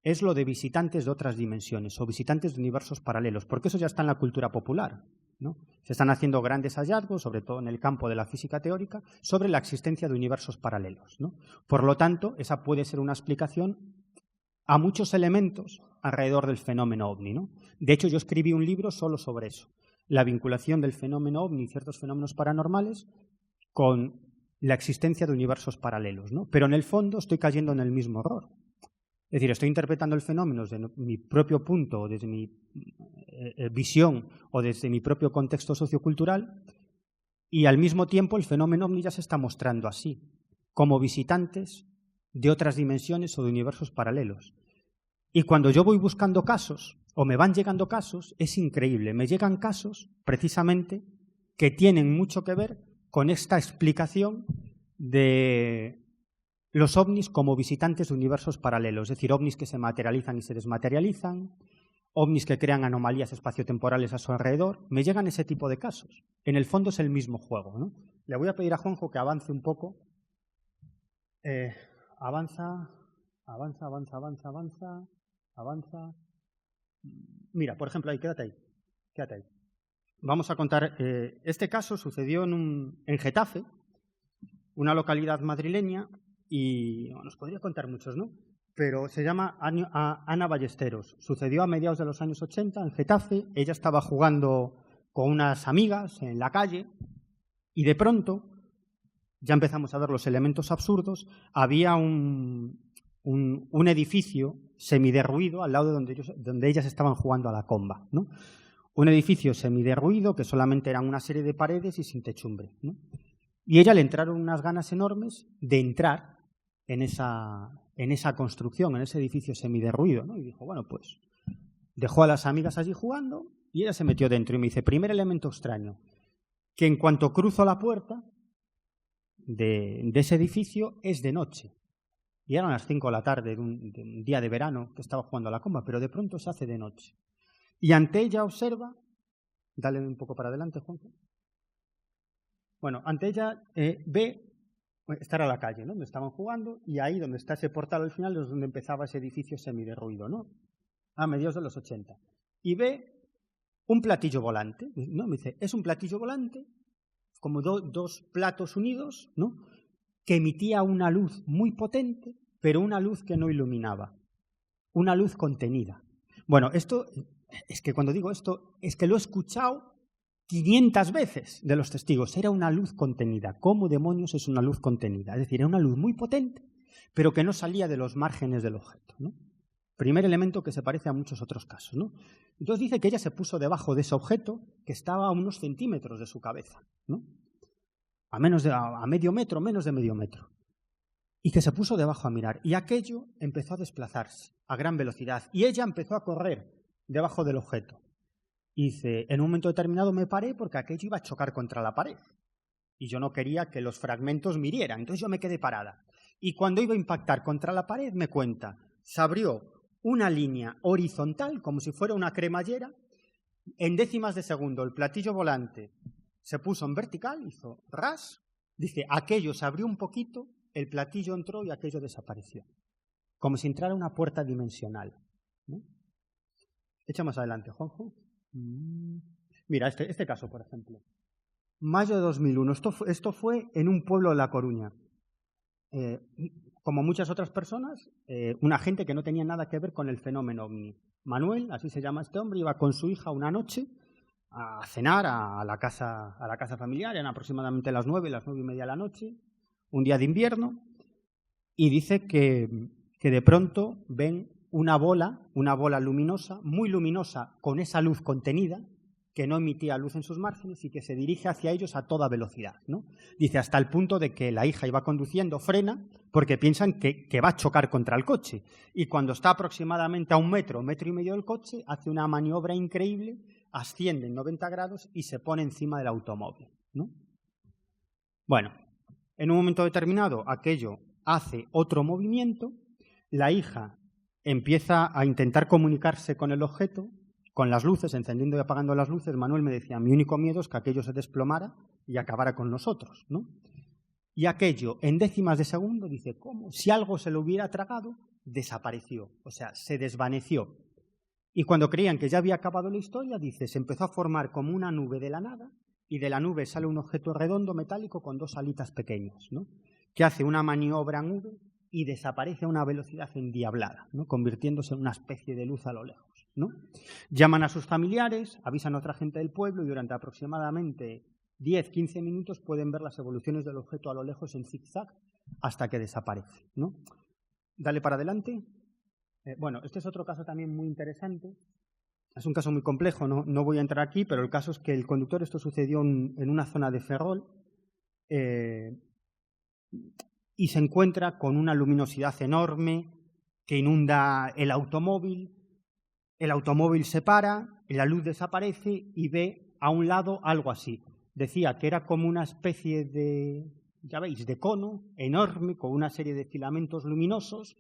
es lo de visitantes de otras dimensiones o visitantes de universos paralelos, porque eso ya está en la cultura popular, ¿no? Se están haciendo grandes hallazgos, sobre todo en el campo de la física teórica, sobre la existencia de universos paralelos, ¿no? Por lo tanto, esa puede ser una explicación a muchos elementos alrededor del fenómeno ovni, ¿no? De hecho, yo escribí un libro solo sobre eso, la vinculación del fenómeno ovni y ciertos fenómenos paranormales con la existencia de universos paralelos, ¿no? Pero en el fondo estoy cayendo en el mismo error. Es decir, estoy interpretando el fenómeno desde mi propio punto, desde mi visión o desde mi propio contexto sociocultural, y al mismo tiempo el fenómeno ovni ya se está mostrando así, como visitantes de otras dimensiones o de universos paralelos. Y cuando yo voy buscando casos, o me van llegando casos, es increíble. Me llegan casos, precisamente, que tienen mucho que ver con esta explicación de los ovnis como visitantes de universos paralelos, es decir, ovnis que se materializan y se desmaterializan, ovnis que crean anomalías espaciotemporales a su alrededor. Me llegan ese tipo de casos. En el fondo es el mismo juego, ¿no? Le voy a pedir a Juanjo que avance un poco. Avanza. Mira, por ejemplo, ahí, quédate ahí. Vamos a contar, este caso sucedió en Getafe, una localidad madrileña, y bueno, nos podría contar muchos, ¿no? Pero se llama Ana Ballesteros. Sucedió a mediados de los años 80 en Getafe. Ella estaba jugando con unas amigas en la calle y de pronto, ya empezamos a ver los elementos absurdos, había un edificio semiderruido al lado de donde ellas estaban jugando a la comba, ¿no? Un edificio semiderruido que solamente eran una serie de paredes y sin techumbre, ¿no? Y a ella le entraron unas ganas enormes de entrar en esa construcción, en ese edificio semiderruido, ¿no? Y dijo, bueno, pues dejó a las amigas allí jugando y ella se metió dentro. Y me dice, primer elemento extraño, que en cuanto cruzo la puerta de ese edificio es de noche. Y eran las 5 de la tarde de un día de verano que estaba jugando a la comba, pero de pronto se hace de noche. Y ante ella observa, dale un poco para adelante, Juanjo. Bueno, ante ella ve estar a la calle, ¿no? Donde estaban jugando, y ahí donde está ese portal al final es donde empezaba ese edificio semiderruido, ¿no? A mediados de los 80. Y ve un platillo volante, ¿no? Me dice, es un platillo volante, como dos platos unidos, ¿no? Que emitía una luz muy potente, pero una luz que no iluminaba, una luz contenida. Bueno, esto, es que cuando digo esto, es que lo he escuchado 500 veces de los testigos. Era una luz contenida. ¿Cómo demonios es una luz contenida? Es decir, era una luz muy potente, pero que no salía de los márgenes del objeto, ¿no? Primer elemento que se parece a muchos otros casos, ¿no? Entonces dice que ella se puso debajo de ese objeto que estaba a unos centímetros de su cabeza, ¿no? A medio metro, menos de medio metro. Y que se puso debajo a mirar. Y aquello empezó a desplazarse a gran velocidad. Y ella empezó a correr debajo del objeto. Y dice, en un momento determinado me paré porque aquello iba a chocar contra la pared. Y yo no quería que los fragmentos me hirieran. Entonces yo me quedé parada. Y cuando iba a impactar contra la pared, me cuenta, se abrió una línea horizontal, como si fuera una cremallera. En décimas de segundo, el platillo volante se puso en vertical, hizo ras. Dice, aquello se abrió un poquito, el platillo entró y aquello desapareció. Como si entrara una puerta dimensional, ¿no? Echa más adelante, Juanjo. Mira, este caso, por ejemplo. Mayo de 2001. Esto fue en un pueblo de La Coruña. Como muchas otras personas, una gente que no tenía nada que ver con el fenómeno ovni. Manuel, así se llama este hombre, iba con su hija una noche a cenar a la casa familiar, eran aproximadamente las 9:30 de la noche, un día de invierno, y dice que de pronto ven una bola luminosa, muy luminosa, con esa luz contenida, que no emitía luz en sus márgenes y que se dirige hacia ellos a toda velocidad, ¿no? Dice, hasta el punto de que la hija iba conduciendo, frena, porque piensan que va a chocar contra el coche. Y cuando está aproximadamente a 1 metro, 1,5 metros del coche, hace una maniobra increíble, asciende en 90 grados y se pone encima del automóvil, ¿no? Bueno, en un momento determinado aquello hace otro movimiento, la hija empieza a intentar comunicarse con el objeto, con las luces, encendiendo y apagando las luces. Manuel me decía, mi único miedo es que aquello se desplomara y acabara con nosotros, ¿no? Y aquello, en décimas de segundo, dice, ¿cómo? Si algo se lo hubiera tragado, desapareció, o sea, se desvaneció. Y cuando creían que ya había acabado la historia, dice, se empezó a formar como una nube de la nada, y de la nube sale un objeto redondo metálico con 2 alitas pequeñas, ¿no? Que hace una maniobra en V y desaparece a una velocidad endiablada, ¿no? Convirtiéndose en una especie de luz a lo lejos, ¿no? Llaman a sus familiares, avisan a otra gente del pueblo y durante aproximadamente 10-15 minutos pueden ver las evoluciones del objeto a lo lejos en zigzag hasta que desaparece, ¿no? Dale para adelante. Bueno, este es otro caso también muy interesante. Es un caso muy complejo, no voy a entrar aquí, pero el caso es que el conductor, esto sucedió en una zona de Ferrol, y se encuentra con una luminosidad enorme que inunda el automóvil se para, la luz desaparece y ve a un lado algo así. Decía que era como una especie de, ya veis, de cono enorme con una serie de filamentos luminosos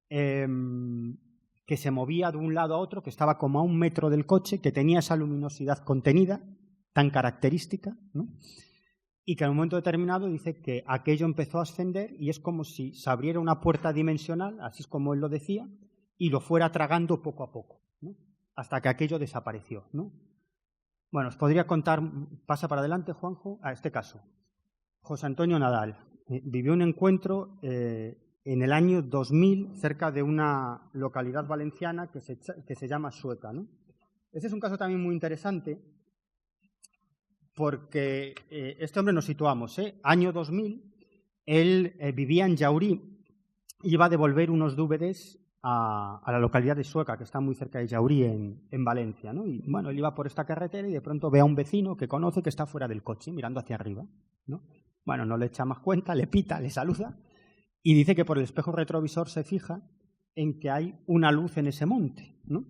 que se movía de un lado a otro, que estaba como a 1 metro del coche, que tenía esa luminosidad contenida tan característica, ¿no? Y que en un momento determinado dice que aquello empezó a ascender y es como si se abriera una puerta dimensional, así es como él lo decía, y lo fuera tragando poco a poco, ¿no? Hasta que aquello desapareció, ¿no? Bueno, os podría contar, pasa para adelante, Juanjo, a este caso. José Antonio Nadal vivió un encuentro en el año 2000 cerca de una localidad valenciana que se llama Sueca, ¿no? Este es un caso también muy interesante porque este hombre nos situamos, año 2000, él vivía en Llaurí y iba a devolver unos DVDs a la localidad de Sueca, que está muy cerca de Llaurí, en Valencia, ¿no? Y bueno, él iba por esta carretera y de pronto ve a un vecino que conoce que está fuera del coche, mirando hacia arriba, ¿no? Bueno, no le echa más cuenta, le pita, le saluda y dice que por el espejo retrovisor se fija en que hay una luz en ese monte, ¿no?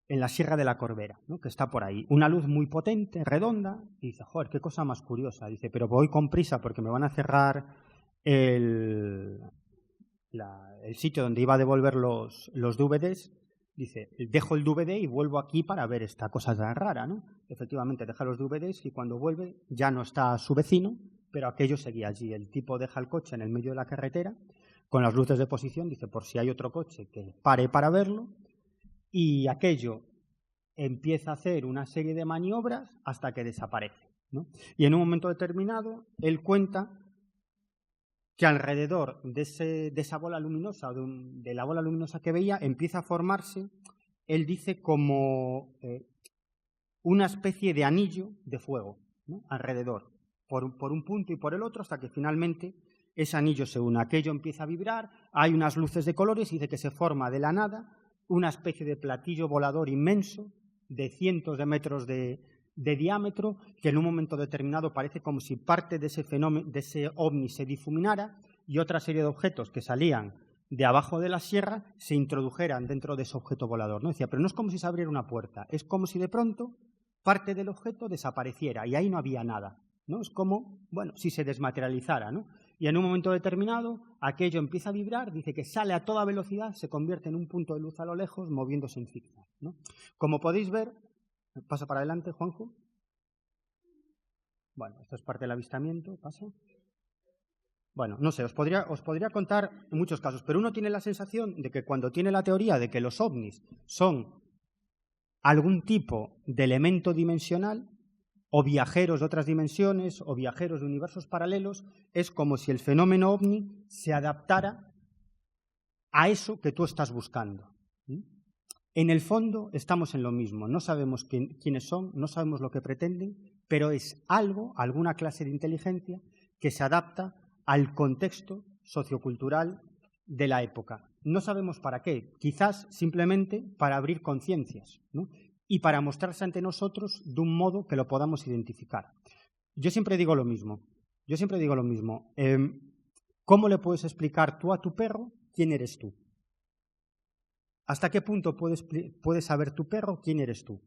En la Sierra de la Corbera, ¿no? Que está por ahí. Una luz muy potente, redonda, y dice, joder, qué cosa más curiosa. Dice, pero voy con prisa porque me van a cerrar el sitio donde iba a devolver los DVDs. Dice, dejo el DVD y vuelvo aquí para ver esta cosa tan rara, ¿no? Efectivamente, deja los DVDs y cuando vuelve ya no está su vecino, pero aquello seguía allí. El tipo deja el coche en el medio de la carretera con las luces de posición, dice, por si hay otro coche que pare para verlo, y aquello empieza a hacer una serie de maniobras hasta que desaparece, ¿no? Y en un momento determinado, él cuenta que alrededor de esa bola luminosa, de la bola luminosa que veía, empieza a formarse, él dice, como una especie de anillo de fuego, ¿no? Alrededor, por un punto y por el otro, hasta que finalmente ese anillo se une. Aquello empieza a vibrar, hay unas luces de colores y dice que se forma de la nada una especie de platillo volador inmenso de cientos de metros de diámetro, que en un momento determinado parece como si parte de ese fenómeno, de ese ovni, se difuminara y otra serie de objetos que salían de abajo de la sierra se introdujeran dentro de ese objeto volador, ¿no? Decía, pero no es como si se abriera una puerta, es como si de pronto parte del objeto desapareciera y ahí no había nada, ¿no? Es como, bueno, si se desmaterializara, ¿no? Y en un momento determinado aquello empieza a vibrar, dice que sale a toda velocidad, se convierte en un punto de luz a lo lejos, moviéndose en zigzag, ¿no? Como podéis ver, pasa para adelante, Juanjo. Bueno, esto es parte del avistamiento, pasa. Bueno, no sé, os podría contar muchos casos, pero uno tiene la sensación de que cuando tiene la teoría de que los ovnis son algún tipo de elemento dimensional, o viajeros de otras dimensiones, o viajeros de universos paralelos, es como si el fenómeno ovni se adaptara a eso que tú estás buscando. En el fondo estamos en lo mismo, no sabemos quiénes son, no sabemos lo que pretenden, pero es algo, alguna clase de inteligencia que se adapta al contexto sociocultural de la época. No sabemos para qué, quizás simplemente para abrir conciencias, ¿no? Y para mostrarse ante nosotros de un modo que lo podamos identificar. Yo siempre digo lo mismo. ¿Cómo le puedes explicar tú a tu perro quién eres tú? ¿Hasta qué punto puedes saber tu perro quién eres tú?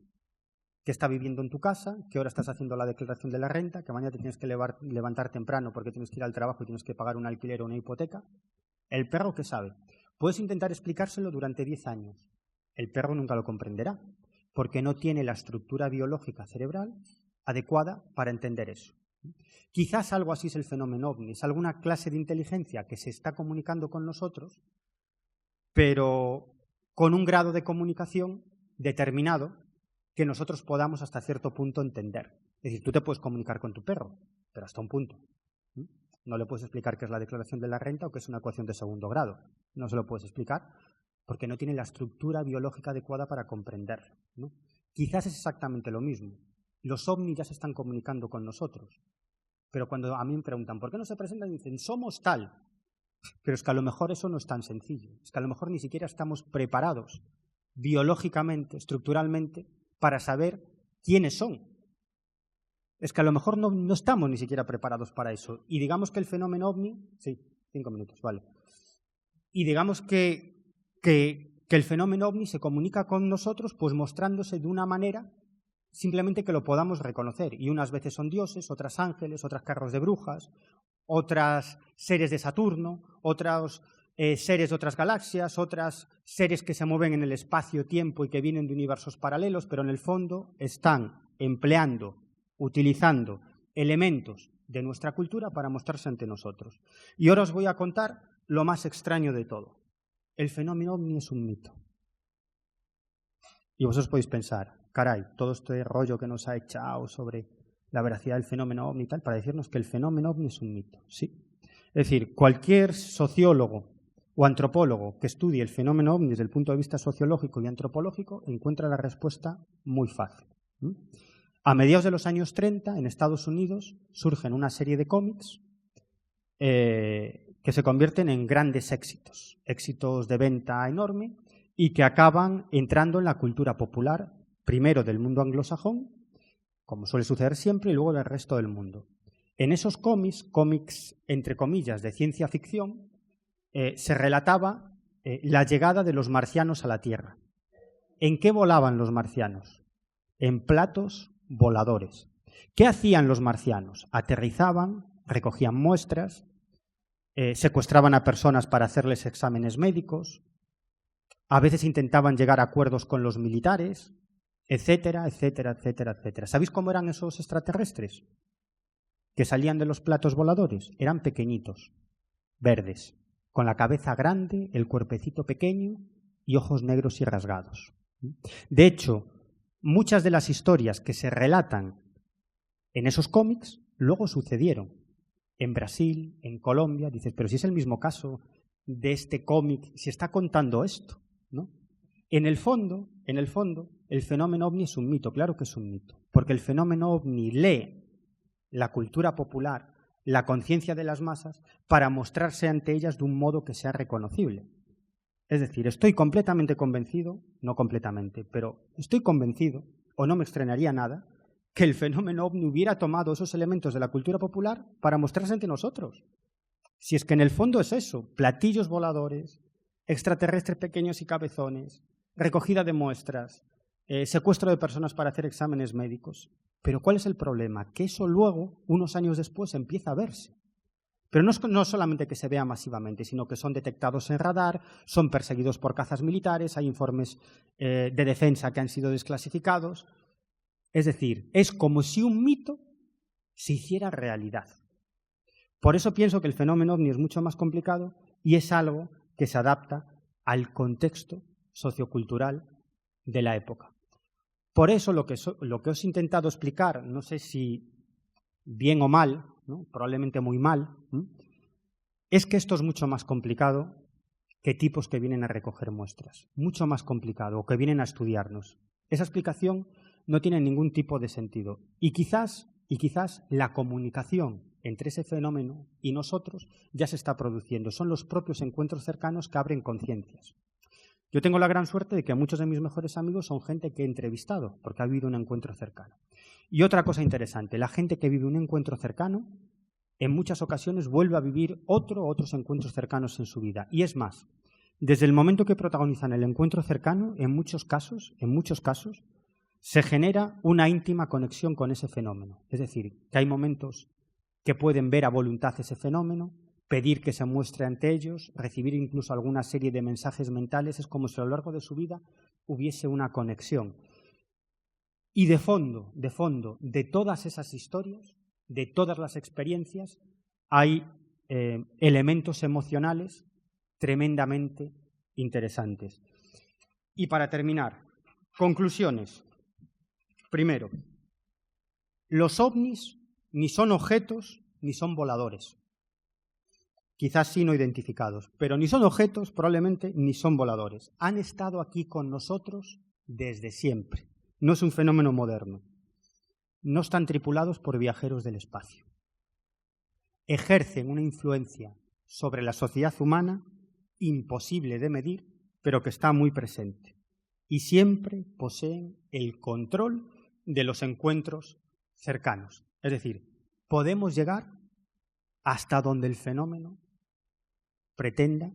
Que está viviendo en tu casa, que ahora estás haciendo la declaración de la renta, que mañana te tienes que levantar temprano porque tienes que ir al trabajo y tienes que pagar un alquiler o una hipoteca. ¿El perro qué sabe? Puedes intentar explicárselo durante 10 años. El perro nunca lo comprenderá, porque no tiene la estructura biológica cerebral adecuada para entender eso. Quizás algo así es el fenómeno ovni, es alguna clase de inteligencia que se está comunicando con nosotros, pero con un grado de comunicación determinado que nosotros podamos hasta cierto punto entender. Es decir, tú te puedes comunicar con tu perro, pero hasta un punto. No le puedes explicar qué es la declaración de la renta o qué es una ecuación de segundo grado. No se lo puedes explicar porque no tiene la estructura biológica adecuada para comprenderlo, ¿no? Quizás es exactamente lo mismo. Los ovnis ya se están comunicando con nosotros, pero cuando a mí me preguntan ¿por qué no se presentan? Y dicen, somos tal. Pero es que a lo mejor eso no es tan sencillo. Es que a lo mejor ni siquiera estamos preparados biológicamente, estructuralmente, para saber quiénes son. Es que a lo mejor no estamos ni siquiera preparados para eso. Y digamos que el fenómeno ovni... Sí, 5 minutos, vale. Y digamos que el fenómeno ovni se comunica con nosotros pues mostrándose de una manera simplemente que lo podamos reconocer. Y unas veces son dioses, otras ángeles, otras carros de brujas, otras seres de Saturno, otros seres de otras galaxias, otras seres que se mueven en el espacio-tiempo y que vienen de universos paralelos, pero en el fondo están empleando, utilizando elementos de nuestra cultura para mostrarse ante nosotros. Y ahora os voy a contar lo más extraño de todo. El fenómeno ovni es un mito. Y vosotros podéis pensar, caray, todo este rollo que nos ha echado sobre la veracidad del fenómeno ovni y tal, para decirnos que el fenómeno ovni es un mito. Sí. Es decir, cualquier sociólogo o antropólogo que estudie el fenómeno ovni desde el punto de vista sociológico y antropológico encuentra la respuesta muy fácil. A mediados de los años 30, en Estados Unidos, surgen una serie de cómics que se convierten en grandes éxitos, éxitos de venta enorme y que acaban entrando en la cultura popular, primero del mundo anglosajón, como suele suceder siempre, y luego del resto del mundo. En esos cómics entre comillas de ciencia ficción, se relataba la llegada de los marcianos a la Tierra. ¿En qué volaban los marcianos? En platos voladores. ¿Qué hacían los marcianos? Aterrizaban, recogían muestras, secuestraban a personas para hacerles exámenes médicos, a veces intentaban llegar a acuerdos con los militares, etcétera, etcétera, etcétera, etcétera. ¿Sabéis cómo eran esos extraterrestres que salían de los platos voladores? Eran pequeñitos, verdes, con la cabeza grande, el cuerpecito pequeño y ojos negros y rasgados. De hecho, muchas de las historias que se relatan en esos cómics luego sucedieron en Brasil, en Colombia. Dices, pero si es el mismo caso de este cómic, si está contando esto, ¿no? En el fondo, el fenómeno ovni es un mito, claro que es un mito, porque el fenómeno ovni lee la cultura popular, la conciencia de las masas, para mostrarse ante ellas de un modo que sea reconocible. Es decir, estoy completamente convencido, no completamente, pero estoy convencido, o no me extrañaría nada, que el fenómeno ovni hubiera tomado esos elementos de la cultura popular para mostrarse ante nosotros. Si es que en el fondo es eso, platillos voladores, extraterrestres pequeños y cabezones, recogida de muestras, secuestro de personas para hacer exámenes médicos. Pero ¿cuál es el problema? Que eso luego, unos años después, empieza a verse. Pero no solamente que se vea masivamente, sino que son detectados en radar, son perseguidos por cazas militares, hay informes de defensa que han sido desclasificados. Es decir, es como si un mito se hiciera realidad. Por eso pienso que el fenómeno ovni es mucho más complicado y es algo que se adapta al contexto sociocultural de la época. Por eso lo que os he intentado explicar, no sé si bien o mal, ¿no? Probablemente muy mal, ¿no? Es que esto es mucho más complicado que tipos que vienen a recoger muestras. Mucho más complicado, o que vienen a estudiarnos. Esa explicación no tiene ningún tipo de sentido. Y quizás la comunicación entre ese fenómeno y nosotros ya se está produciendo. Son los propios encuentros cercanos que abren conciencias. Yo tengo la gran suerte de que muchos de mis mejores amigos son gente que he entrevistado, porque ha vivido un encuentro cercano. Y otra cosa interesante, la gente que vive un encuentro cercano, en muchas ocasiones vuelve a vivir otros encuentros cercanos en su vida. Y es más, desde el momento que protagonizan el encuentro cercano, en muchos casos, se genera una íntima conexión con ese fenómeno. Es decir, que hay momentos que pueden ver a voluntad ese fenómeno, pedir que se muestre ante ellos, recibir incluso alguna serie de mensajes mentales. Es como si a lo largo de su vida hubiese una conexión. Y de fondo, de todas esas historias, de todas las experiencias, hay elementos emocionales tremendamente interesantes. Y para terminar, conclusiones. Primero, los ovnis ni son objetos ni son voladores. Quizás sí no identificados, pero ni son objetos, probablemente, ni son voladores. Han estado aquí con nosotros desde siempre. No es un fenómeno moderno. No están tripulados por viajeros del espacio. Ejercen una influencia sobre la sociedad humana imposible de medir, pero que está muy presente. Y siempre poseen el control de los encuentros cercanos. Es decir, podemos llegar hasta donde el fenómeno pretenda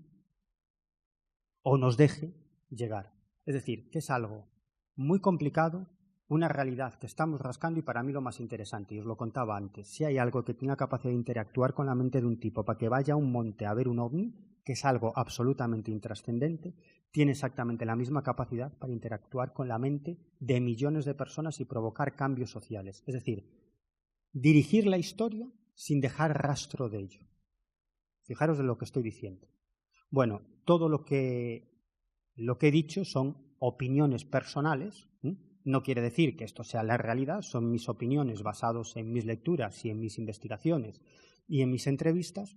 o nos deje llegar. Es decir, que es algo muy complicado, una realidad que estamos rascando y para mí lo más interesante, y os lo contaba antes, si hay algo que tiene la capacidad de interactuar con la mente de un tipo para que vaya a un monte a ver un ovni, que es algo absolutamente intrascendente, tiene exactamente la misma capacidad para interactuar con la mente de millones de personas y provocar cambios sociales. Es decir, dirigir la historia sin dejar rastro de ello. Fijaros de lo que estoy diciendo. Bueno, todo lo que he dicho son opiniones personales. No quiere decir que esto sea la realidad, son mis opiniones basadas en mis lecturas y en mis investigaciones y en mis entrevistas,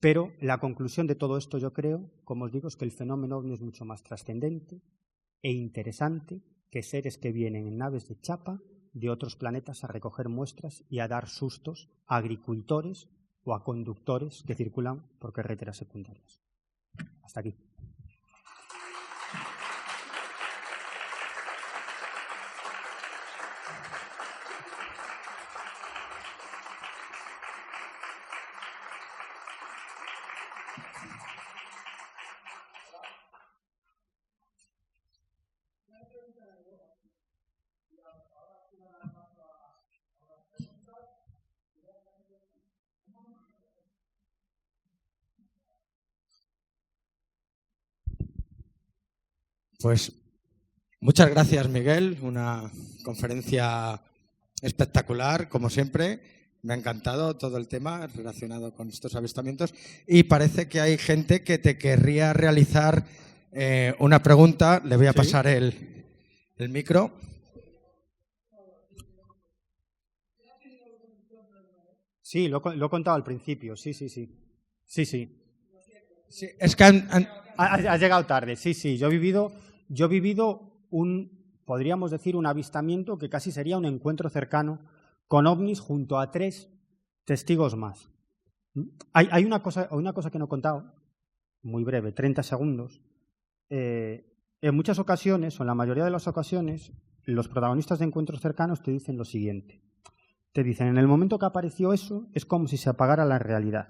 pero la conclusión de todo esto, yo creo, como os digo, es que el fenómeno ovni es mucho más trascendente e interesante que seres que vienen en naves de chapa de otros planetas a recoger muestras y a dar sustos a agricultores o a conductores que circulan por carreteras secundarias. Hasta aquí. Pues muchas gracias, Miguel. Una conferencia espectacular, como siempre. Me ha encantado todo el tema relacionado con estos avistamientos y parece que hay gente que te querría realizar una pregunta. Le voy a pasar el micro. Sí, lo he contado al principio. Sí. Sí, es que has llegado tarde. Sí. Yo he vivido podríamos decir, un avistamiento que casi sería un encuentro cercano con ovnis junto a 3 testigos más. Hay una cosa que no he contado, muy breve, 30 segundos. En muchas ocasiones, o en la mayoría de las ocasiones, los protagonistas de encuentros cercanos te dicen lo siguiente. Te dicen, en el momento que apareció eso, es como si se apagara la realidad.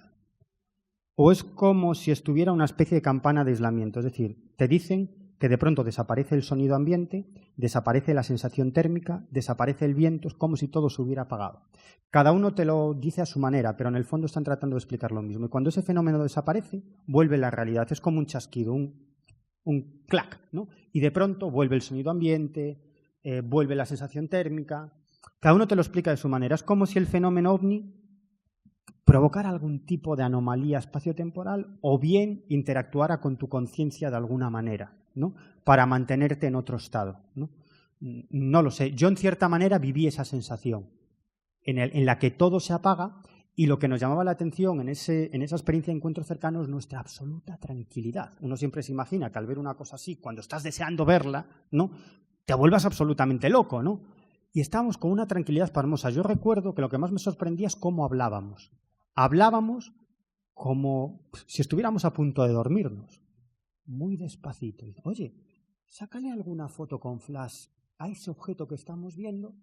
O es como si estuviera una especie de campana de aislamiento. Es decir, te dicen que de pronto desaparece el sonido ambiente, desaparece la sensación térmica, desaparece el viento, es como si todo se hubiera apagado. Cada uno te lo dice a su manera, pero en el fondo están tratando de explicar lo mismo. Y cuando ese fenómeno desaparece, vuelve la realidad. Es como un chasquido, un clac, ¿no? Y de pronto vuelve el sonido ambiente, vuelve la sensación térmica. Cada uno te lo explica de su manera. Es como si el fenómeno ovni provocara algún tipo de anomalía espaciotemporal o bien interactuara con tu conciencia de alguna manera, ¿no? Para mantenerte en otro estado, ¿no? No lo sé. Yo, en cierta manera, viví esa sensación en la que todo se apaga y lo que nos llamaba la atención en esa experiencia de encuentros cercanos, nuestra absoluta tranquilidad. Uno siempre se imagina que al ver una cosa así, cuando estás deseando verla, ¿no?, te vuelvas absolutamente loco, ¿no? Y estábamos con una tranquilidad pasmosa. Yo recuerdo que lo que más me sorprendía es cómo hablábamos. Hablábamos como si estuviéramos a punto de dormirnos. Muy despacito. Oye, sácale alguna foto con flash a ese objeto que estamos viendo.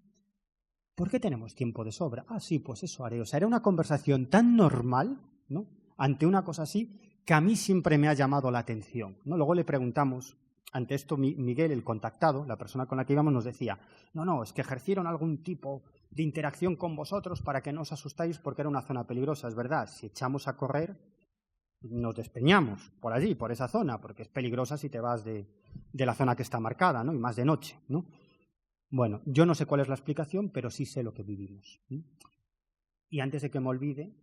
¿Por qué tenemos tiempo de sobra? Ah, sí, pues eso haré. O sea, era una conversación tan normal, ¿no?, ante una cosa así, que a mí siempre me ha llamado la atención, ¿no? Luego le preguntamos, ante esto Miguel, el contactado, la persona con la que íbamos, nos decía, no, es que ejercieron algún tipo de interacción con vosotros para que no os asustáis porque era una zona peligrosa. Es verdad, si echamos a correr, nos despeñamos por allí, por esa zona, porque es peligrosa si te vas de la zona que está marcada, ¿no?, y más de noche, ¿no? Bueno, yo no sé cuál es la explicación, pero sí sé lo que vivimos. Y antes de que me olvide,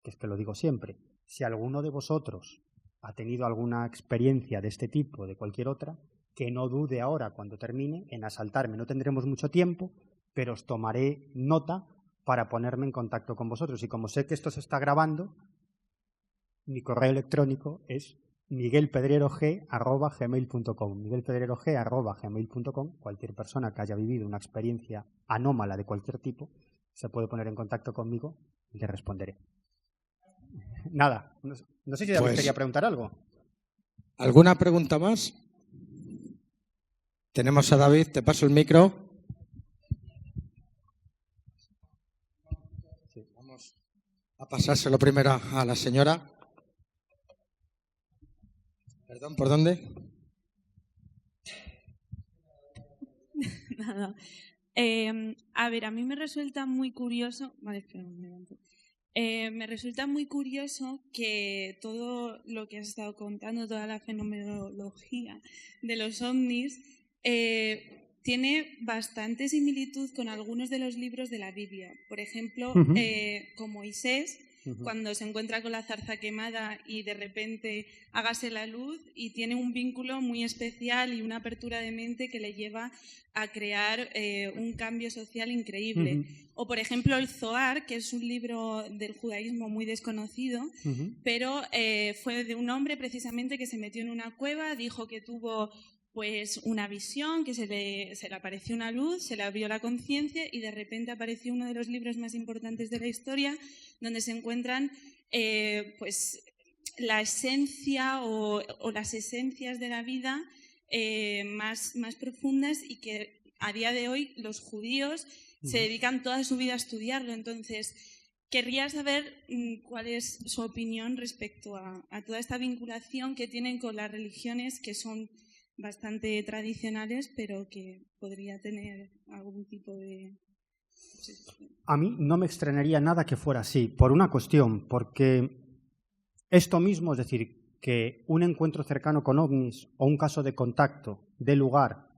que es que lo digo siempre, si alguno de vosotros ha tenido alguna experiencia de este tipo, de cualquier otra, que no dude ahora, cuando termine, en asaltarme. No tendremos mucho tiempo, pero os tomaré nota para ponerme en contacto con vosotros. Y como sé que esto se está grabando, mi correo electrónico es miguelpedrerog@gmail.com. miguelpedrerog@gmail.com. Cualquier persona que haya vivido una experiencia anómala de cualquier tipo se puede poner en contacto conmigo y le responderé. Nada, no sé si David quería preguntar algo. ¿Alguna pregunta más? Tenemos a David, te paso el micro. Sí, vamos a pasárselo primero a la señora. Perdón, ¿por dónde? Nada. A ver, a mí me resulta muy curioso... Vale, espera, me levanto. Me resulta muy curioso que todo lo que has estado contando, toda la fenomenología de los ovnis, tiene bastante similitud con algunos de los libros de la Biblia. Por ejemplo, con Moisés, cuando se encuentra con la zarza quemada y de repente hágase la luz, y tiene un vínculo muy especial y una apertura de mente que le lleva a crear un cambio social increíble. O, por ejemplo, el Zohar, que es un libro del judaísmo muy desconocido, pero fue de un hombre precisamente que se metió en una cueva, dijo que tuvo pues una visión, que se le apareció una luz, se le abrió la conciencia y de repente apareció uno de los libros más importantes de la historia, donde se encuentran pues la esencia o las esencias de la vida más profundas, y que a día de hoy los judíos se dedican toda su vida a estudiarlo. Entonces, querría saber cuál es su opinión respecto a toda esta vinculación que tienen con las religiones, que son bastante tradicionales, pero que podría tener algún tipo de... A mí no me extrañaría nada que fuera así, por una cuestión, porque esto mismo, es decir, que un encuentro cercano con ovnis o un caso de contacto dé lugar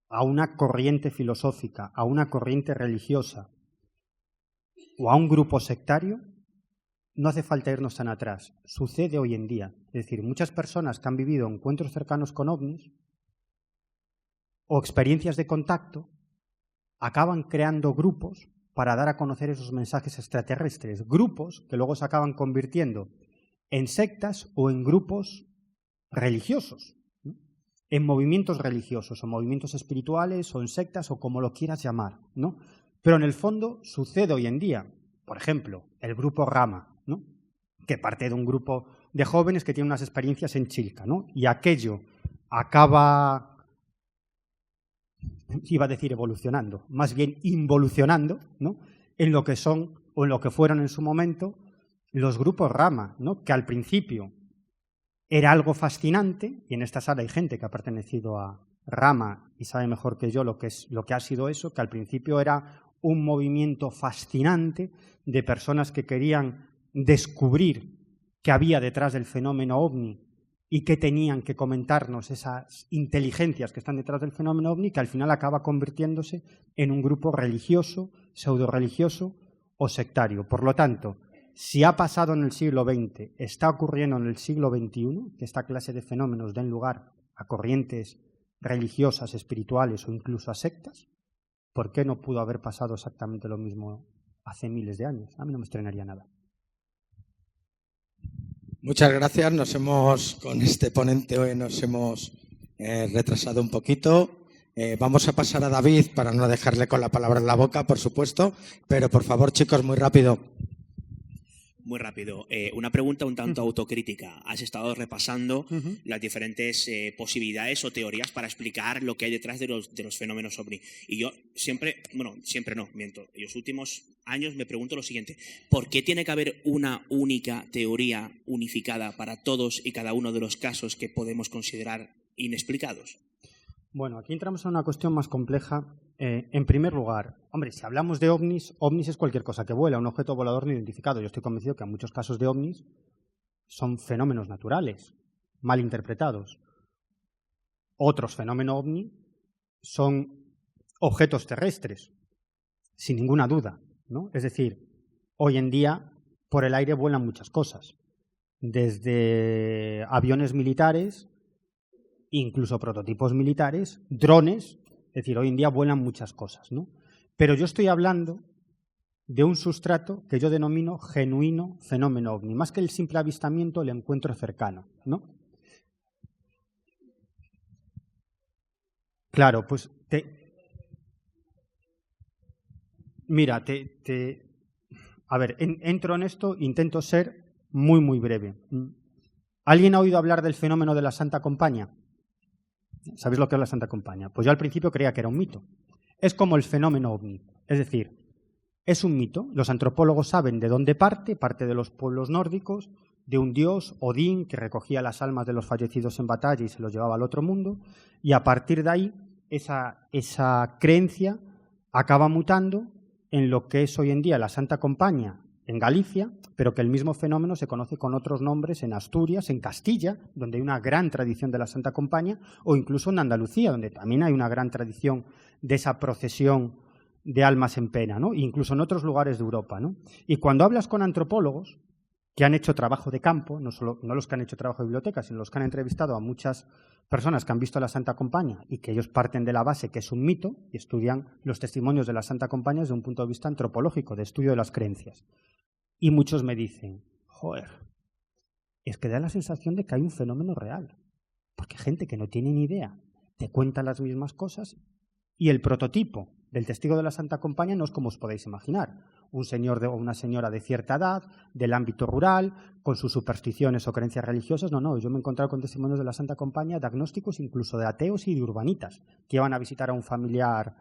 a una corriente filosófica, a una corriente religiosa o a un grupo sectario, no hace falta irnos tan atrás. Sucede hoy en día. Es decir, muchas personas que han vivido encuentros cercanos con ovnis o experiencias de contacto acaban creando grupos para dar a conocer esos mensajes extraterrestres. Grupos que luego se acaban convirtiendo en sectas o en grupos religiosos, ¿no?, en movimientos religiosos o movimientos espirituales o en sectas o como lo quieras llamar, ¿no? Pero en el fondo sucede hoy en día. Por ejemplo, el grupo Rama, ¿no?, que parte de un grupo de jóvenes que tienen unas experiencias en Chilca, ¿no?, y aquello acaba, iba a decir evolucionando, más bien involucionando, ¿no?, en lo que son o en lo que fueron en su momento los grupos Rama, ¿no?, que al principio era algo fascinante, y en esta sala hay gente que ha pertenecido a Rama y sabe mejor que yo lo que ha sido eso, que al principio era un movimiento fascinante de personas que querían descubrir qué había detrás del fenómeno ovni y qué tenían que comentarnos esas inteligencias que están detrás del fenómeno ovni, que al final acaba convirtiéndose en un grupo religioso, pseudo-religioso o sectario. Por lo tanto, si ha pasado en el siglo XX, está ocurriendo en el siglo XXI, que esta clase de fenómenos den lugar a corrientes religiosas, espirituales o incluso a sectas, ¿por qué no pudo haber pasado exactamente lo mismo hace miles de años? A mí no me extrañaría nada. Muchas gracias. Con este ponente hoy nos hemos retrasado un poquito. Vamos a pasar a David para no dejarle con la palabra en la boca, por supuesto. Pero, por favor, chicos, muy rápido. Muy rápido. Una pregunta un tanto autocrítica. Has estado repasando las diferentes posibilidades o teorías para explicar lo que hay detrás de los fenómenos OVNI. Y yo siempre no, miento. En los últimos años me pregunto lo siguiente. ¿Por qué tiene que haber una única teoría unificada para todos y cada uno de los casos que podemos considerar inexplicados? Bueno, aquí entramos en una cuestión más compleja. En primer lugar, hombre, si hablamos de ovnis, ovnis es cualquier cosa que vuela, un objeto volador no identificado. Yo estoy convencido que en muchos casos de ovnis son fenómenos naturales, mal interpretados. Otros fenómenos ovni son objetos terrestres, sin ninguna duda, ¿no? Es decir, hoy en día por el aire vuelan muchas cosas, desde aviones militares, incluso prototipos militares, drones, es decir, hoy en día vuelan muchas cosas, ¿no? Pero yo estoy hablando de un sustrato que yo denomino genuino fenómeno ovni, más que el simple avistamiento, el encuentro cercano, ¿no? Claro, pues a ver, entro en esto, intento ser muy, muy breve. ¿Alguien ha oído hablar del fenómeno de la Santa Compañía? ¿Sabéis lo que es la Santa Compañía? Pues yo al principio creía que era un mito. Es como el fenómeno ovni. Es decir, es un mito. Los antropólogos saben de dónde parte de los pueblos nórdicos, de un dios, Odín, que recogía las almas de los fallecidos en batalla y se los llevaba al otro mundo, y a partir de ahí esa creencia acaba mutando en lo que es hoy en día la Santa Compañía en Galicia, pero que el mismo fenómeno se conoce con otros nombres en Asturias, en Castilla, donde hay una gran tradición de la Santa Compañía, o incluso en Andalucía, donde también hay una gran tradición de esa procesión de almas en pena, ¿no? Incluso en otros lugares de Europa, ¿no? Y cuando hablas con antropólogos que han hecho trabajo de campo, no los que han hecho trabajo de biblioteca, sino los que han entrevistado a muchas personas que han visto la Santa Compañía y que ellos parten de la base que es un mito y estudian los testimonios de la Santa Compañía desde un punto de vista antropológico, de estudio de las creencias. Y muchos me dicen, joder, es que da la sensación de que hay un fenómeno real, porque gente que no tiene ni idea te cuenta las mismas cosas y el prototipo del testigo de la Santa Compañía no es como os podéis imaginar, un señor o una señora de cierta edad, del ámbito rural, con sus supersticiones o creencias religiosas. No, yo me he encontrado con testimonios de la Santa Compañía, de agnósticos, incluso de ateos y de urbanitas, que iban a visitar a un familiar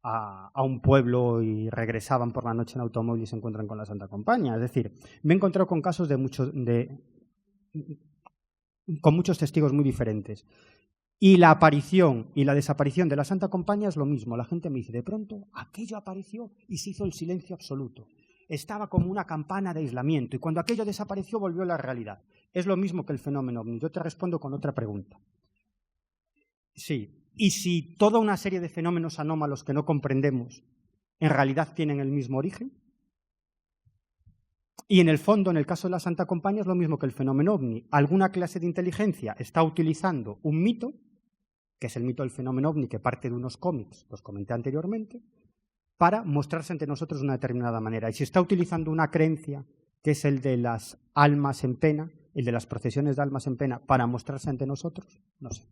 a un pueblo y regresaban por la noche en automóvil y se encuentran con la Santa Compañía. Es decir, me he encontrado con casos con muchos testigos muy diferentes. Y la aparición y la desaparición de la Santa Compañía es lo mismo. La gente me dice, de pronto, aquello apareció y se hizo el silencio absoluto. Estaba como una campana de aislamiento y cuando aquello desapareció volvió a la realidad. Es lo mismo que el fenómeno ovni. Yo te respondo con otra pregunta. Sí. ¿Y si toda una serie de fenómenos anómalos que no comprendemos en realidad tienen el mismo origen? Y en el fondo, en el caso de la Santa Compañía, es lo mismo que el fenómeno ovni. Alguna clase de inteligencia está utilizando un mito, que es el mito del fenómeno ovni, que parte de unos cómics, los comenté anteriormente, para mostrarse ante nosotros de una determinada manera. Y si está utilizando una creencia, que es el de las almas en pena, el de las procesiones de almas en pena, para mostrarse ante nosotros, no sé.